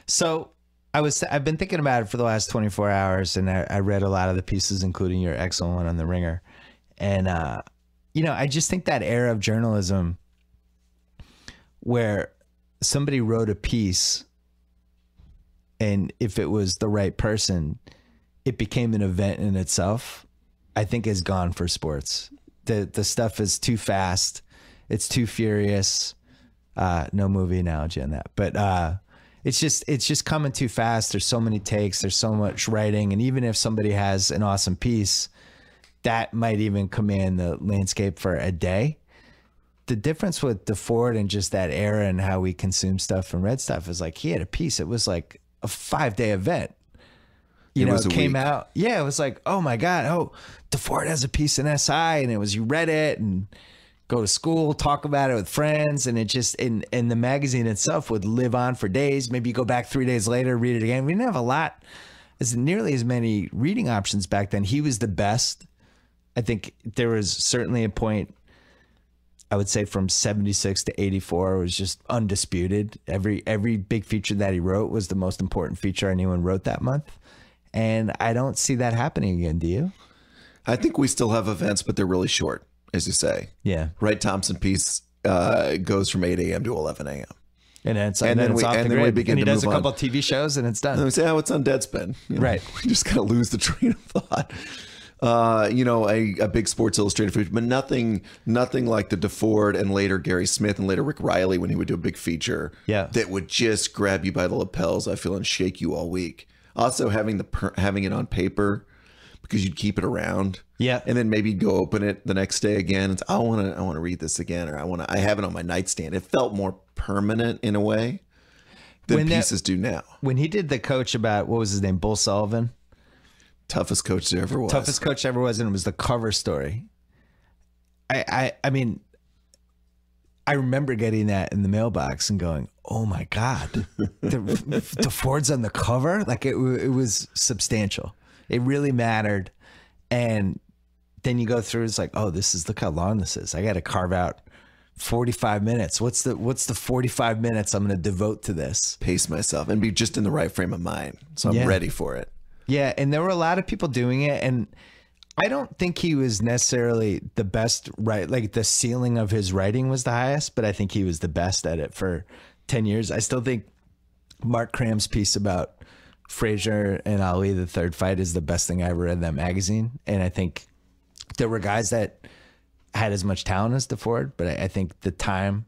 So I've been thinking about it for the last 24 hours, and I read a lot of the pieces, including your excellent one on The Ringer. And, I just think that era of journalism where somebody wrote a piece, and if it was the right person, it became an event in itself, I think is gone for sports. The stuff is too fast. It's too furious. No movie analogy on that, but it's just coming too fast. There's so many takes. There's so much writing. And even if somebody has an awesome piece, that might even command the landscape for a day. The difference with DeFord and just that era and how we consume stuff and read stuff is like he had a piece. It was like a 5-day event. It came out. Yeah, it was like, oh my God, DeFord has a piece in SI, and it was, you read it and go to school, talk about it with friends, and it just, and the magazine itself would live on for days. Maybe you go back 3 days later, read it again. We didn't have nearly as many reading options back then. He was the best. I think there was certainly a point, I would say from 76 to 84 was just undisputed. Every big feature that he wrote was the most important feature anyone wrote that month. And I don't see that happening again. Do you? I think we still have events, but they're really short, as you say. Yeah. Wright Thompson piece goes from 8 a.m. to 11 a.m. And then we begin to he does move a couple of TV shows and it's done. And we say, it's on Deadspin. Right. We just kind of lose the train of thought. A big Sports Illustrated feature, but nothing like the DeFord and later Gary Smith and later Rick Riley when he would do a big feature that would just grab you by the lapels, I feel, and shake you all week. Also having it on paper because you'd keep it around. Yeah. And then maybe you'd go open it the next day again and say, I want to read this again, or I have it on my nightstand. It felt more permanent in a way than pieces do now. When he did the coach about, what was his name? Bull Sullivan. Toughest coach there ever was. Toughest coach ever was, and it was the cover story. I mean, I remember getting that in the mailbox and going, "Oh my God, the Ford's on the cover!" Like it was substantial. It really mattered. And then you go through, it's like, oh, look how long this is. I got to carve out 45 minutes. What's the 45 minutes I'm going to devote to this? Pace myself and be just in the right frame of mind, so I'm ready for it. Yeah, and there were a lot of people doing it, and I don't think he was necessarily the best, right? Like the ceiling of his writing was the highest, but I think he was the best at it for 10 years. I still think Mark Cram's piece about Frazier and Ali, the third fight, is the best thing I ever read in that magazine. And I think there were guys that had as much talent as DeFord, but I think the time,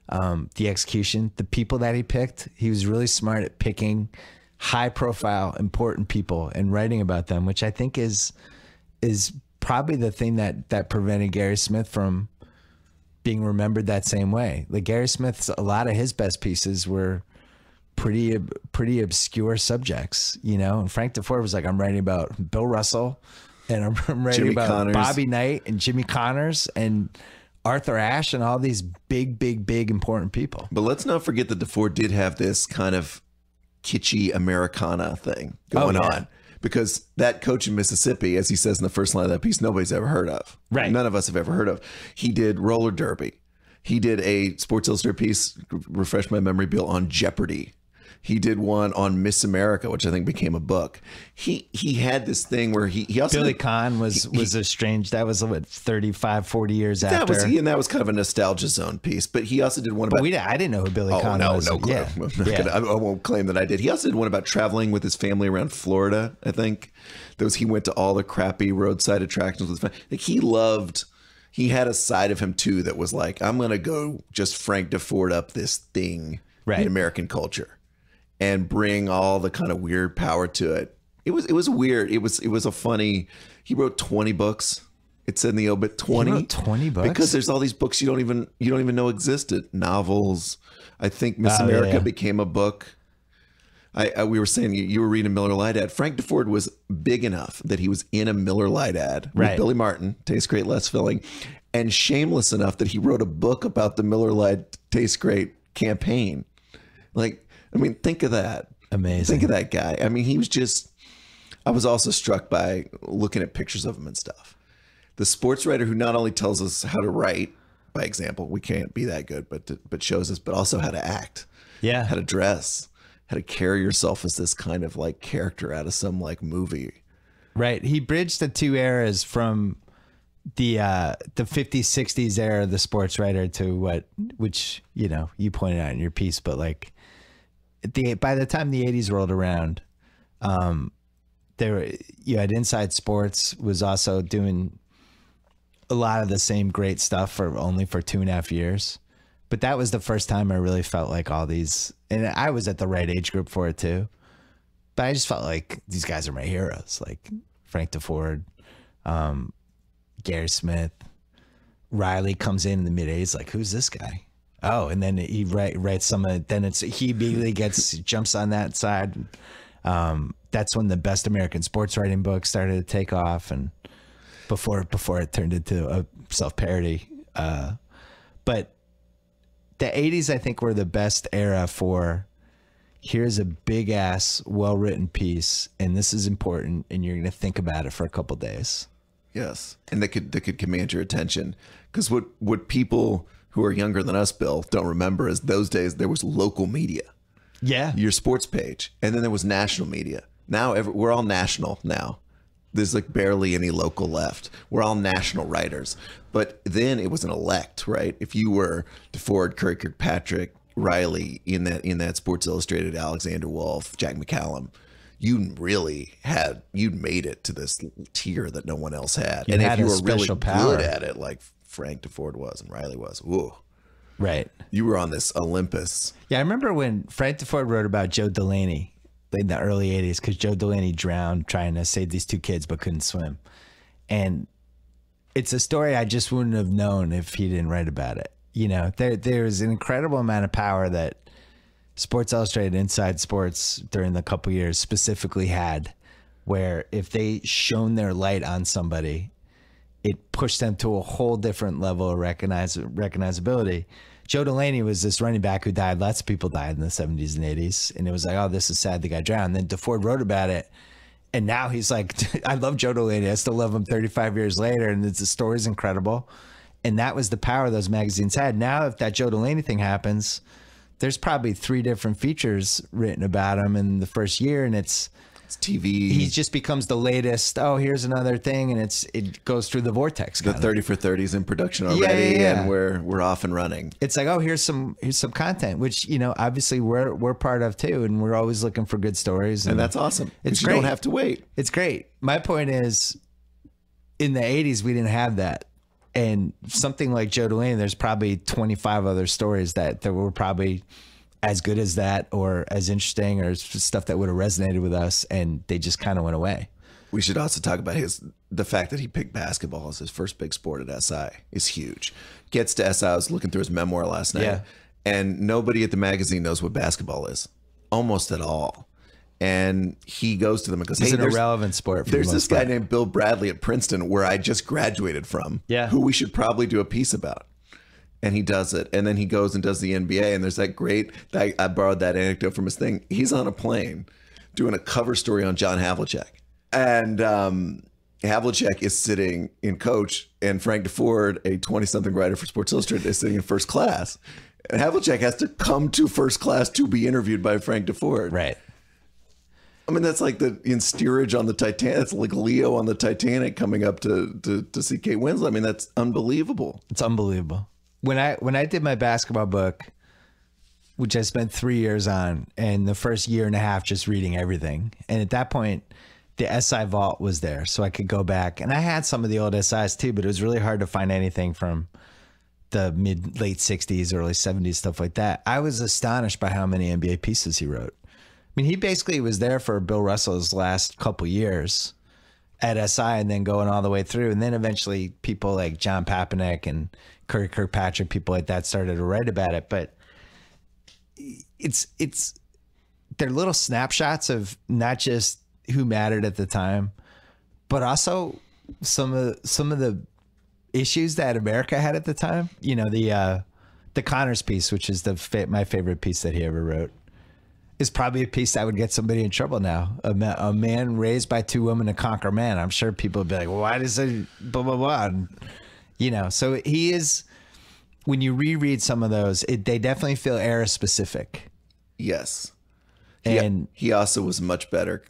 the execution, the people that he picked, he was really smart at picking high profile, important people and writing about them, which I think is probably the thing that prevented Gary Smith from being remembered that same way. Like Gary Smith's, a lot of his best pieces were pretty obscure subjects, and Frank DeFord was like, I'm writing about Bill Russell and I'm writing Jimmy about Connors. Bobby Knight and Jimmy Connors and Arthur Ashe and all these big important people. But let's not forget that DeFord did have this kind of kitschy Americana thing going on, because that coach in Mississippi, as he says in the first line of that piece, nobody's ever heard of. Right. None of us have ever heard of. He did roller derby. He did a Sports Illustrated piece, refresh my memory, Bill, on Jeopardy. He did one on Miss America, which I think became a book. He had this thing where he also Billy Kahn was a strange, that was what, 35, 40 years after. That was kind of a nostalgia zone piece. But he also did one about. I didn't know who Billy Kahn was. No clue. Yeah. I won't claim that I did. He also did one about traveling with his family around Florida, I think. He went to all the crappy roadside attractions with his family. He had a side of him too that was like, I'm going to go just Frank DeFord up this thing in American culture. and bring all the kind of weird power to it. It was weird. It was a funny. He wrote 20 books. It said in the obit 20. He wrote 20 books because there's all these books you don't even know existed. Novels. I think Miss America became a book. We were saying you were reading a Miller Lite ad. Frank DeFord was big enough that he was in a Miller Lite ad with Billy Martin, Tastes Great, Less Filling, and shameless enough that he wrote a book about the Miller Lite Tastes Great campaign. Like, I mean, think of that. Amazing. Think of that guy. I mean, he was just. I was also struck by looking at pictures of him and stuff. The sports writer who not only tells us how to write, by example, we can't be that good, but shows us, but also how to act, how to dress, how to carry yourself as this kind of like character out of some like movie. Right. He bridged the two eras from the 50s, 60s era of the sports writer to which, you know, you pointed out in your piece, but like by the time the 80s rolled around, you had Inside Sports was also doing a lot of the same great stuff for 2.5 years. But that was the first time I really felt like all these, and I was at the right age group for it too. But I just felt like these guys are my heroes, like Frank DeFord, Gary Smith. Riley comes in the mid-80s, like, who's this guy? Oh, and then he writes some of it. Then he immediately jumps on that side. That's when the Best American Sports Writing book started to take off, and before it turned into a self-parody. But the 80s, I think, were the best era for here's a big-ass, well-written piece, and this is important, and you're going to think about it for a couple days. Yes, and that could command your attention. Because what people who are younger than us, Bill, don't remember is those days there was local media. Yeah. Your sports page. And then there was national media. Now we're all national now. There's like barely any local left. We're all national writers. But then it was an elect, right? If you were DeFord, Curry Kirkpatrick, Riley in that Sports Illustrated, Alexander Wolf, Jack McCallum, you'd made it to this tier that no one else had. You and had if you a were really special power. good at it, like Frank DeFord was and Riley was, whoa. Right. You were on this Olympus. Yeah, I remember when Frank DeFord wrote about Joe Delaney in the early 80s, because Joe Delaney drowned trying to save these two kids but couldn't swim. And it's a story I just wouldn't have known if he didn't write about it. You know, there's an incredible amount of power that Sports Illustrated, Inside Sports during the couple years specifically had, where if they shone their light on somebody, it pushed them to a whole different level of recognizability. Joe Delaney was this running back who died. Lots of people died in the 70s and 80s. And it was like, oh, this is sad the guy drowned. And then DeFord wrote about it. And now he's like, I love Joe Delaney. I still love him 35 years later. And the story's incredible. And that was the power those magazines had. Now, if that Joe Delaney thing happens, there's probably 3 different features written about him in the first year. And it's TV. He just becomes the latest. Oh, here's another thing, and it goes through the vortex. The 30 for 30s in production already, and we're off and running. It's like, oh, here's some content, which obviously we're part of too, and we're always looking for good stories, and that's awesome. It's great. You don't have to wait. It's great. My point is, in the 80s, we didn't have that, and something like Joe Delaney, there's probably 25 other stories that were probably as good as that or as interesting or stuff that would have resonated with us, and they just kind of went away. We should also talk about the fact that he picked basketball as his first big sport at SI is huge. Gets to SI, I was looking through his memoir last night, and nobody at the magazine knows what basketball is, almost at all. And he goes to them and goes, it's an irrelevant sport. There's this guy named Bill Bradley at Princeton where I just graduated from, who we should probably do a piece about. And he does it. And then he goes and does the NBA. And there's that I borrowed that anecdote from his thing. He's on a plane doing a cover story on John Havlicek. And Havlicek is sitting in coach, and Frank DeFord, a 20-something writer for Sports Illustrated, is sitting in first class. And Havlicek has to come to first class to be interviewed by Frank DeFord. Right. I mean, that's like in steerage on the Titanic. It's like Leo on the Titanic coming up to see Kate Winslet. I mean, that's unbelievable. It's unbelievable. When I did my basketball book, which I spent 3 years on, and the first year and a half just reading everything. And at that point, the SI vault was there, so I could go back. And I had some of the old SIs too, but it was really hard to find anything from the late 60s, early 70s, stuff like that. I was astonished by how many NBA pieces he wrote. mean, he basically was there for Bill Russell's last couple years at SI and then going all the way through. And then eventually people like John Papanek and Curry Kirkpatrick, people like that started to write about it. But they're little snapshots of not just who mattered at the time, but also some of the issues that America had at the time. You know, the Connors piece, which is my favorite piece that he ever wrote, is probably a piece that would get somebody in trouble now. A man raised by two women to conquer man. I'm sure people would be like, well, why does it blah, blah, blah. And, you know, so he is, when you reread some of those, they definitely feel era specific. Yes. And he also was much better.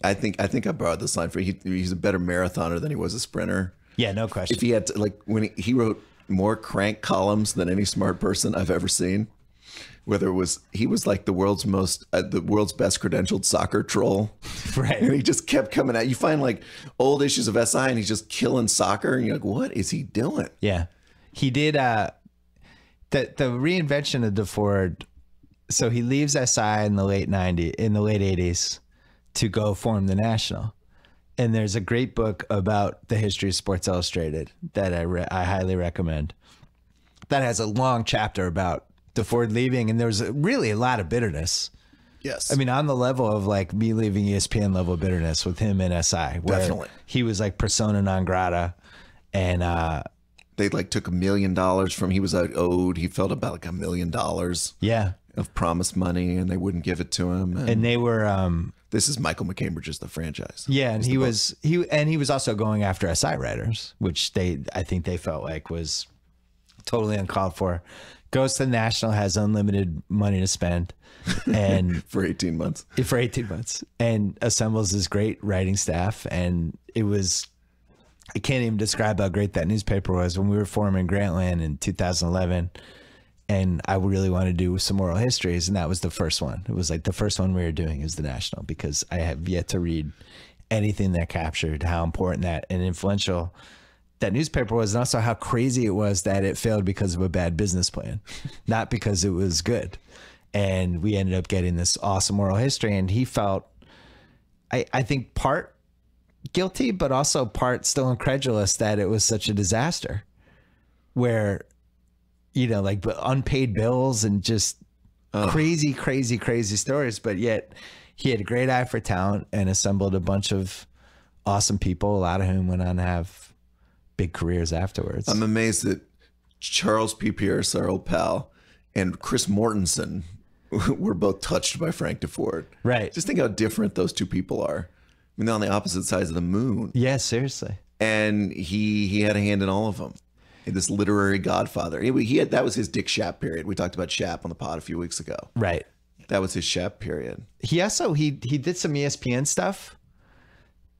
I think I borrowed this line for he's a better marathoner than he was a sprinter. Yeah, no question. If he had to, like, when he wrote more crank columns than any smart person I've ever seen. Whether it was, he was like the world's best credentialed soccer troll. Right. And he just kept coming out. You find like old issues of SI and he's just killing soccer. And you're like, what is he doing? Yeah. He did, the reinvention of DeFord. So he leaves SI in the late 80s to go form the National. And there's a great book about the history of Sports Illustrated that I highly recommend. That has a long chapter about DeFord leaving, and there was really a lot of bitterness. Yes. I mean, on the level of like me leaving ESPN level bitterness with him in SI. Where Definitely. He was like persona non grata. And they like took $1 million from, he was owed, he felt about like $1 million yeah, of promised money, and they wouldn't give it to him. and they were this is Michael McCambridge's The Franchise. yeah, and he was also going after SI writers, which I think they felt like was totally uncalled for. Goes to the National, has unlimited money to spend, and for 18 months. And assembles this great writing staff. And I can't even describe how great that newspaper was when we were forming Grantland in 2011. And I really wanted to do some oral histories, and that was the first one. It was like the first one we were doing is the National, because I have yet to read anything that captured how important that and influential that newspaper was, and also how crazy it was that it failed because of a bad business plan, not because it was good. And we ended up getting this awesome oral history, and he felt, I think, part guilty, but also part still incredulous that it was such a disaster, where, you know, like unpaid bills and just crazy stories. But yet he had a great eye for talent and assembled a bunch of awesome people, a lot of whom went on to have big careers afterwards. I'm amazed that Charles P. Pierce, our old pal, and Chris Mortensen were both touched by Frank DeFord. Right. Just think how different those two people are. I mean, they're on the opposite sides of the moon. Yeah, seriously. And he had a hand in all of them. This literary godfather. That was his Dick Shapp period. We talked about Shapp on the pod a few weeks ago. Right. That was his Shapp period. He also, he did some ESPN stuff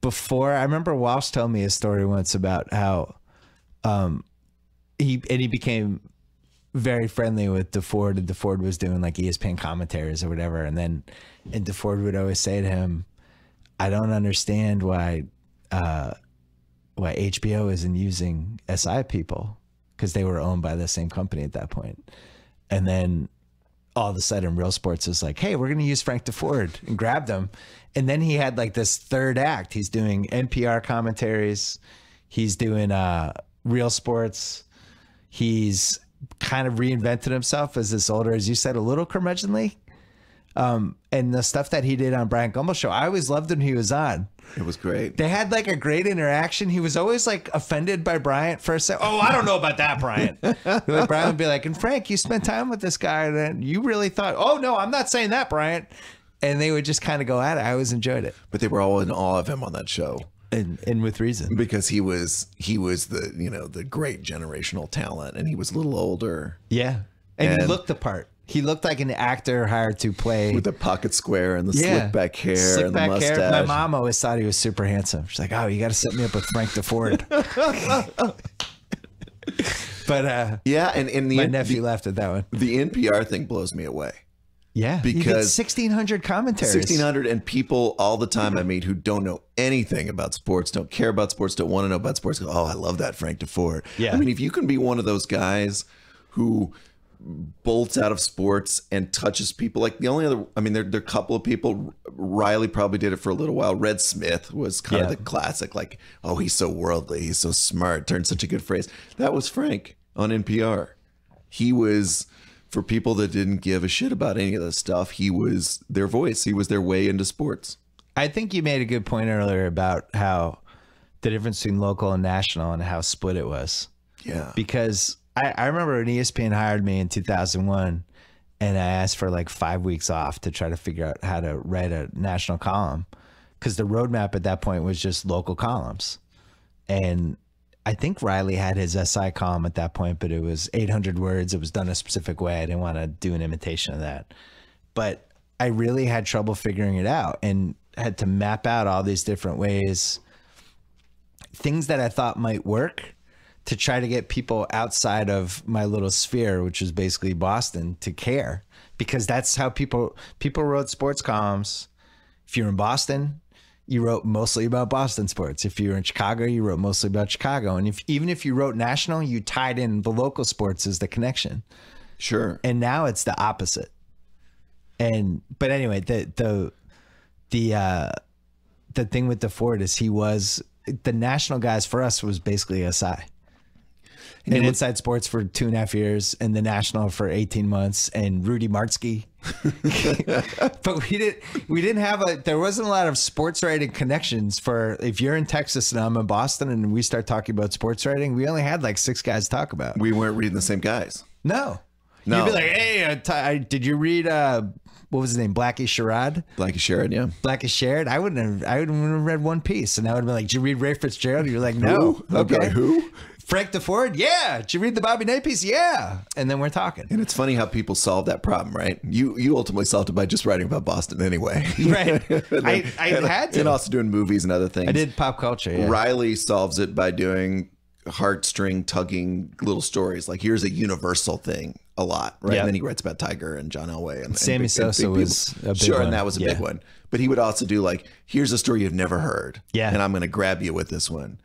before. I remember Walsh told me a story once about how he became very friendly with DeFord, and DeFord was doing like ESPN commentaries or whatever. And DeFord would always say to him, I don't understand why HBO isn't using SI people, because they were owned by the same company at that point. And then all of a sudden Real Sports is like, hey, we're going to use Frank DeFord, and grabbed him. And then he had like this third act. He's doing NPR commentaries. He's doing Real Sports. He's kind of reinvented himself as this older, as you said, a little curmudgeonly. And the stuff that he did on Brian Gumbel's show, I always loved when he was on. It was great. They had like a great interaction. He was always like offended by Bryant for a second. Oh, I don't know about that, Bryant. Like, Bryant would be like, and Frank, you spent time with this guy, and you really thought, oh no, I'm not saying that, Bryant. And they would just kind of go at it. I always enjoyed it. But they were all in awe of him on that show. And with reason. Because he was the, you know, the great generational talent, and he was a little older. Yeah. And he looked the part. He looked like an actor hired to play. With the pocket square and the slick back hair and the mustache. Hair. My mom always thought he was super handsome. She's like, oh, you got to set me up with Frank DeFord. But yeah, and my nephew laughed at that one. The NPR thing blows me away. Yeah, because 1,600 commentaries. 1,600, and people all the time I meet who don't know anything about sports, don't care about sports, don't want to know about sports, go, oh, I love that Frank DeFord. Yeah. I mean, if you can be one of those guys who bolts out of sports and touches people. Like the only other, I mean, there are a couple of people. Riley probably did it for a little while. Red Smith was kind of the classic, like, oh, he's so worldly, he's so smart, turned such a good phrase. That was Frank on NPR. He was, for people that didn't give a shit about any of this stuff, he was their voice. He was their way into sports. I think you made a good point earlier about how the difference between local and national and how split it was. Yeah. Because I remember when ESPN hired me in 2001 and I asked for like 5 weeks off to try to figure out how to write a national column, because the roadmap at that point was just local columns. And I think Riley had his SI column at that point, but it was 800 words. It was done a specific way. I didn't want to do an imitation of that. But I really had trouble figuring it out and had to map out all these different ways, things that I thought might work, to try to get people outside of my little sphere, which is basically Boston, to care, because that's how people wrote sports columns. If you're in Boston, you wrote mostly about Boston sports. If you're in Chicago, you wrote mostly about Chicago. And even if you wrote national, you tied in the local sports as the connection. Sure. And now it's the opposite. But anyway, the thing with DeFord is he was the national guys for us was basically SI. And Inside Sports for 2.5 years, and the National for 18 months, and Rudy Martzke. But we didn't have there wasn't a lot of sports writing connections for, if you're in Texas and I'm in Boston and we start talking about sports writing, we only had like 6 guys to talk about. We weren't reading the same guys. No. You'd be like, hey, did you read, what was his name? Blackie Sherrod? Blackie Sherrod, yeah. Blackie Sherrod? I wouldn't have read one piece. And I would have been like, did you read Ray Fitzgerald? You're like, no. Who? Okay, who? Frank DeFord? Yeah. Did you read the Bobby Knight piece? Yeah. And then we're talking. And it's funny how people solve that problem, right? You ultimately solved it by just writing about Boston anyway. Right. I had to. And also doing movies and other things. I did pop culture, yeah. Riley solves it by doing heartstring tugging little stories. Like, here's a universal thing a lot, right? Yep. And then he writes about Tiger and John Elway. And Sammy Sosa was a big sure, one. and that was a big one. But he would also do like, here's a story you've never heard. Yeah. And I'm going to grab you with this one.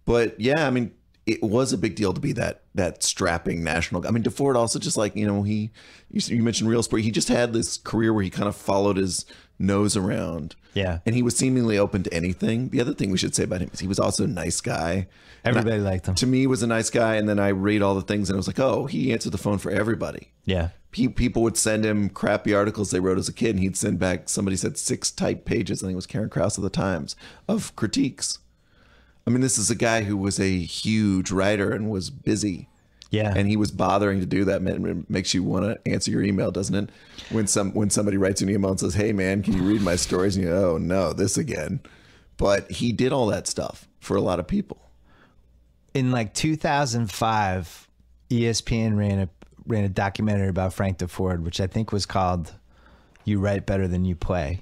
But yeah, I mean, it was a big deal to be that strapping national guy. I mean, DeFord also just like, you mentioned Real Sport. He just had this career where he kind of followed his nose around. Yeah. And he was seemingly open to anything. The other thing we should say about him is he was also a nice guy. Everybody liked him. To me, he was a nice guy. And then I read all the things and I was like, oh, he answered the phone for everybody. Yeah. People would send him crappy articles they wrote as a kid, and he'd send back, somebody said 6 typed pages, I think it was Karen Krause of the Times, of critiques. I mean, this is a guy who was a huge writer and was busy. Yeah. And he was bothering to do that. Man, it makes you want to answer your email, doesn't it? When somebody writes you an email and says, hey, man, can you read my stories? And you go, oh, no, this again. But he did all that stuff for a lot of people. In like 2005, ESPN ran a documentary about Frank DeFord, which I think was called You Write Better Than You Play.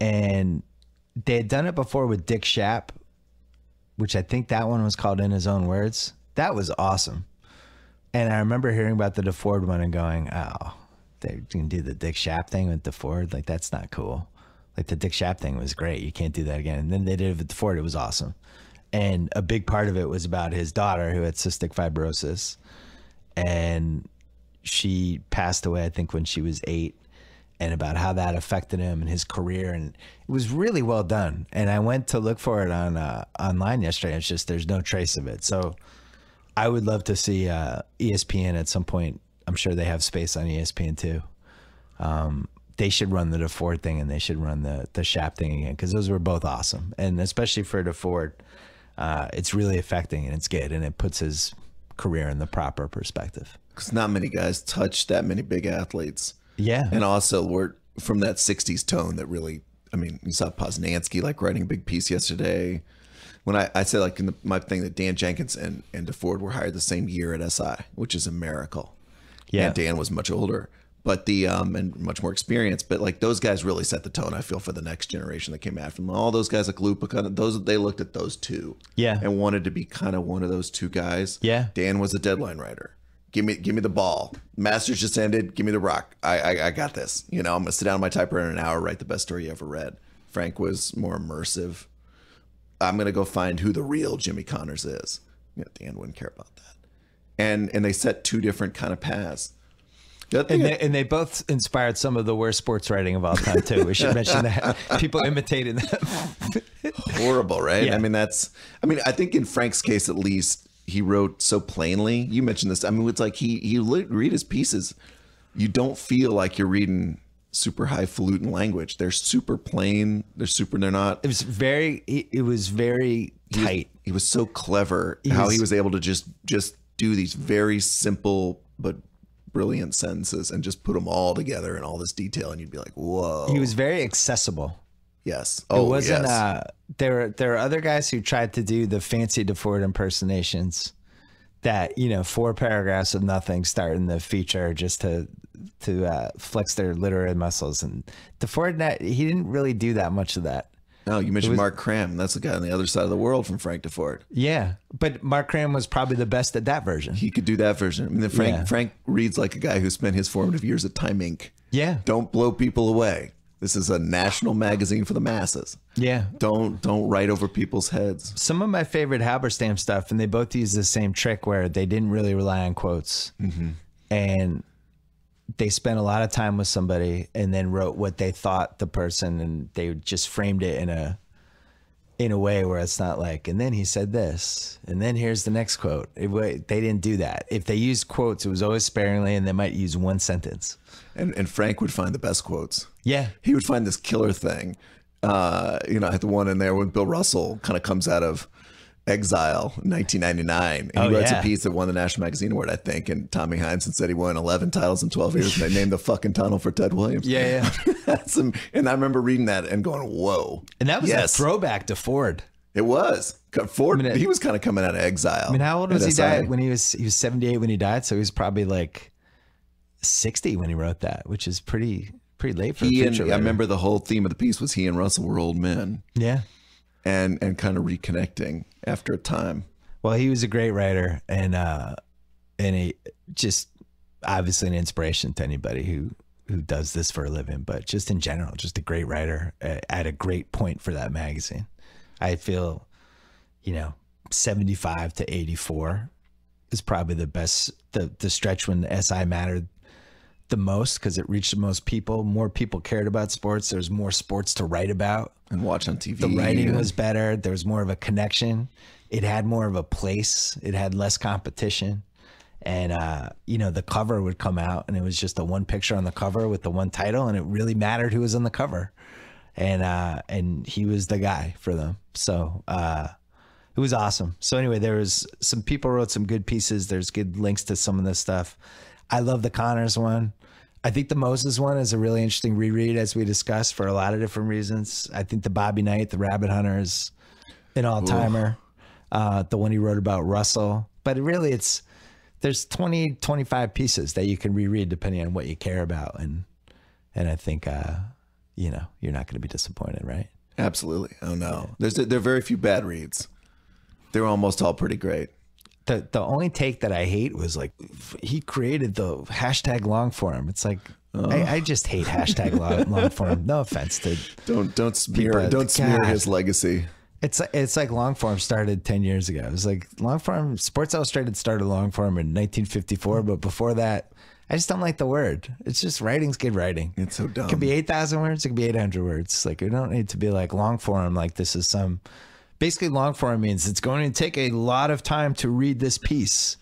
And they had done it before with Dick Schaap, which I think that one was called In His Own Words. That was awesome. And I remember hearing about the DeFord one and going, oh, they're going to do the Dick Schaap thing with DeFord? Like, that's not cool. Like, the Dick Schaap thing was great. You can't do that again. And then they did it with DeFord. It was awesome. And a big part of it was about his daughter who had cystic fibrosis. And she passed away, I think, when she was 8. And about how that affected him and his career, and it was really well done. And I went to look for it on online yesterday. It's just there's no trace of it. So I would love to see ESPN at some point. I'm sure they have space on ESPN too. They should run the DeFord thing, and they should run the Schaap thing again, because those were both awesome. And especially for DeFord, it's really affecting, and it's good, and it puts his career in the proper perspective. Because not many guys touch that many big athletes. Yeah. And also we're from that 60s tone that really, I mean, you saw Poznansky like writing a big piece yesterday. When I said like in my thing that Dan Jenkins and DeFord were hired the same year at SI, which is a miracle. Yeah. And Dan was much older, but and much more experienced. But like those guys really set the tone, I feel, for the next generation that came after them. All those guys like Lupa, kind of they looked at those two. Yeah. And wanted to be kind of one of those two guys. Yeah. Dan was a deadline writer. Give me the ball. Masters just ended. Give me the rock. I got this. I'm going to sit down on my typewriter in an hour, write the best story you ever read. Frank was more immersive. I'm going to go find who the real Jimmy Connors is. Dan wouldn't care about that. and they set two different kind of paths. And they both inspired some of the worst sports writing of all time too. We should mention that. People imitated them. Horrible, right? Yeah. I think in Frank's case, at least, he wrote so plainly. You mentioned this. I mean, it's like you read his pieces, you don't feel like you're reading super highfalutin language. They're super plain. They're not. It was very tight. He was so clever how he was able to just do these very simple but brilliant sentences and just put them all together in all this detail, and you'd be like, whoa. He was very accessible. Yes. It wasn't. Yes. There are other guys who tried to do the fancy DeFord impersonations that, 4 paragraphs of nothing starting the feature just to flex their literary muscles. And DeFord, he didn't really do that much of that. No, you mentioned Mark Cram. That's the guy on the other side of the world from Frank DeFord. Yeah, but Mark Cram was probably the best at that version. He could do that version. I mean, Frank reads like a guy who spent his formative years at Time Inc. Yeah. Don't blow people away. This is a national magazine for the masses. Yeah. Don't write over people's heads. Some of my favorite Halberstam stuff, and they both use the same trick where they didn't really rely on quotes. Mm-hmm. And they spent a lot of time with somebody and then wrote what they thought the person, and they just framed it in a way where it's not like, and then he said this, and then here's the next quote. They didn't do that. If they used quotes, it was always sparingly, and they might use one sentence. And Frank would find the best quotes. Yeah. He would find this killer thing. I had the one in there when Bill Russell kind of comes out of exile in 1999, and he writes a piece that won the National Magazine Award, I think, and Tommy Heinsohn said he won 11 titles in 12 years, and they named the fucking tunnel for Ted Williams. Yeah. And I remember reading that and going, whoa. And that was a throwback to Ford. It was. Ford, he was kind of coming out of exile. I mean, how old was he died when he was 78 when he died, so he was probably like 60 when he wrote that, which is pretty late for a feature writer. I remember the whole theme of the piece was he and Russell were old men. Yeah. And kind of reconnecting after a time. Well, he was a great writer, and he just obviously an inspiration to anybody who does this for a living, but just in general, just a great writer at a great point for that magazine. I feel, 75 to 84 is probably the best, the stretch when the SI mattered the most because it reached the most people. More people cared about sports. There's more sports to write about and watch on TV. The writing was better. There was more of a connection. It had more of a place. It had less competition. And, the cover would come out and it was just the one picture on the cover with the one title, and it really mattered who was on the cover. And he was the guy for them. So, it was awesome. So anyway, there was some people wrote some good pieces. There's good links to some of this stuff. I love the Connors one. I think the Moses one is a really interesting reread, as we discussed, for a lot of different reasons. I think the Bobby Knight, the Rabbit Hunter, is an all-timer. The one he wrote about Russell. But really, there's 20, 25 pieces that you can reread depending on what you care about. And I think, you're not going to be disappointed, right? Absolutely. Oh, no. There are very few bad reads. They're almost all pretty great. The only take that I hate was like he created the hashtag long form. It's like I just hate hashtag long form. No offense to don't smear his legacy. It's like long form started 10 years ago. It was like long form. Sports Illustrated started long form in 1954, but before that, I just don't like the word. It's just writing's good writing. It's so dumb. It could be 8,000 words. It could be 800 words. Like, you don't need to be like long form. Like this is some. Basically, long form means it's going to take a lot of time to read this piece.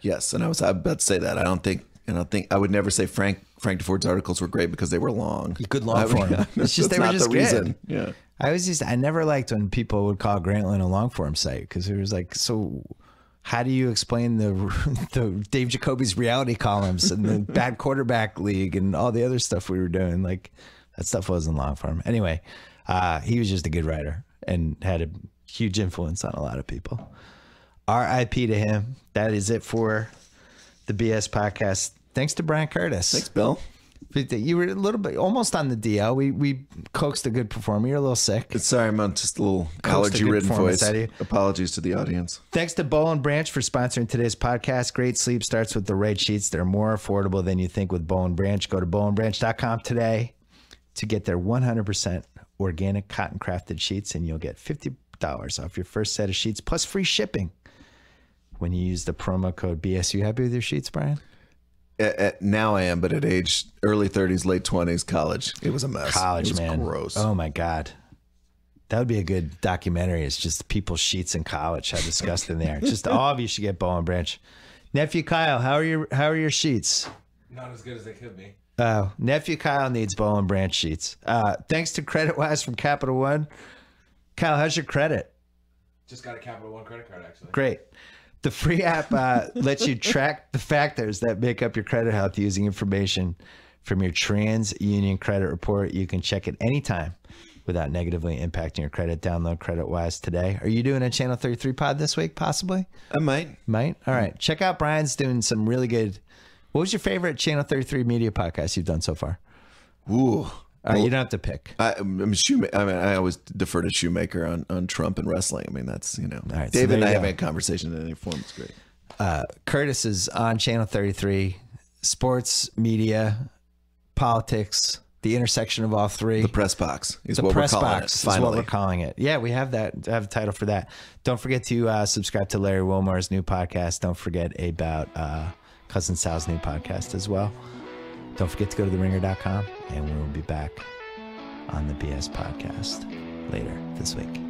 Yes, and I was about to say that. I don't think I would never say Frank DeFord's articles were great because they were long. Good long form. It's just they were just good. Reason. Yeah. I never liked when people would call Grantland a long form site because it was like, so how do you explain the Dave Jacoby's reality columns and the bad quarterback league and all the other stuff we were doing? Like that stuff wasn't long form. Anyway, he was just a good writer and had a huge influence on a lot of people. RIP to him. That is it for the BS podcast. Thanks to Brian Curtis. Thanks, Bill. You were a little bit almost on the DL. We coaxed a good performer. You're a little sick. Sorry, I'm on just a little allergy-ridden voice. Apologies to the audience. Thanks to Boll & Branch for sponsoring today's podcast. Great sleep starts with the right sheets. They're more affordable than you think with Boll & Branch. Go to bollandbranch.com today to get their 100% organic cotton crafted sheets, and you'll get $50 off your first set of sheets plus free shipping when you use the promo code BS. You happy with your sheets, Brian? Now I am, but at age early 30s, late 20s, college, it was a mess. College, it was man. Gross. Oh my God. That would be a good documentary. It's just people's sheets in college, how disgusting they are. Just all of you should get Bow and Branch. Nephew Kyle, how are your sheets? Not as good as they could be. Oh, Nephew Kyle needs Bow and Branch sheets. Thanks to CreditWise from Capital One. Kyle, how's your credit? Just got a Capital One credit card, actually. Great. The free app lets you track the factors that make up your credit health using information from your TransUnion credit report. You can check it anytime without negatively impacting your credit. Download CreditWise today. Are you doing a Channel 33 pod this week, possibly? I might. Might? All right. Check out Brian's doing some really good. What was your favorite Channel 33 media podcast you've done so far? Ooh. All right, you don't have to pick. I always defer to Shoemaker on Trump and wrestling. I mean, that's, you know, right, so David and I you having go. a conversation in any form. It's great. Curtis is on Channel 33, sports, media, politics, the intersection of all three. The press box is The what press we're calling box it. is Finally. what we're calling it. Yeah, we have that. I have a title for that. Don't forget to subscribe to Larry Wilmore's new podcast. Don't forget about Cousin Sal's new podcast as well. Don't forget to go to theringer.com, and we'll be back on the BS podcast later this week.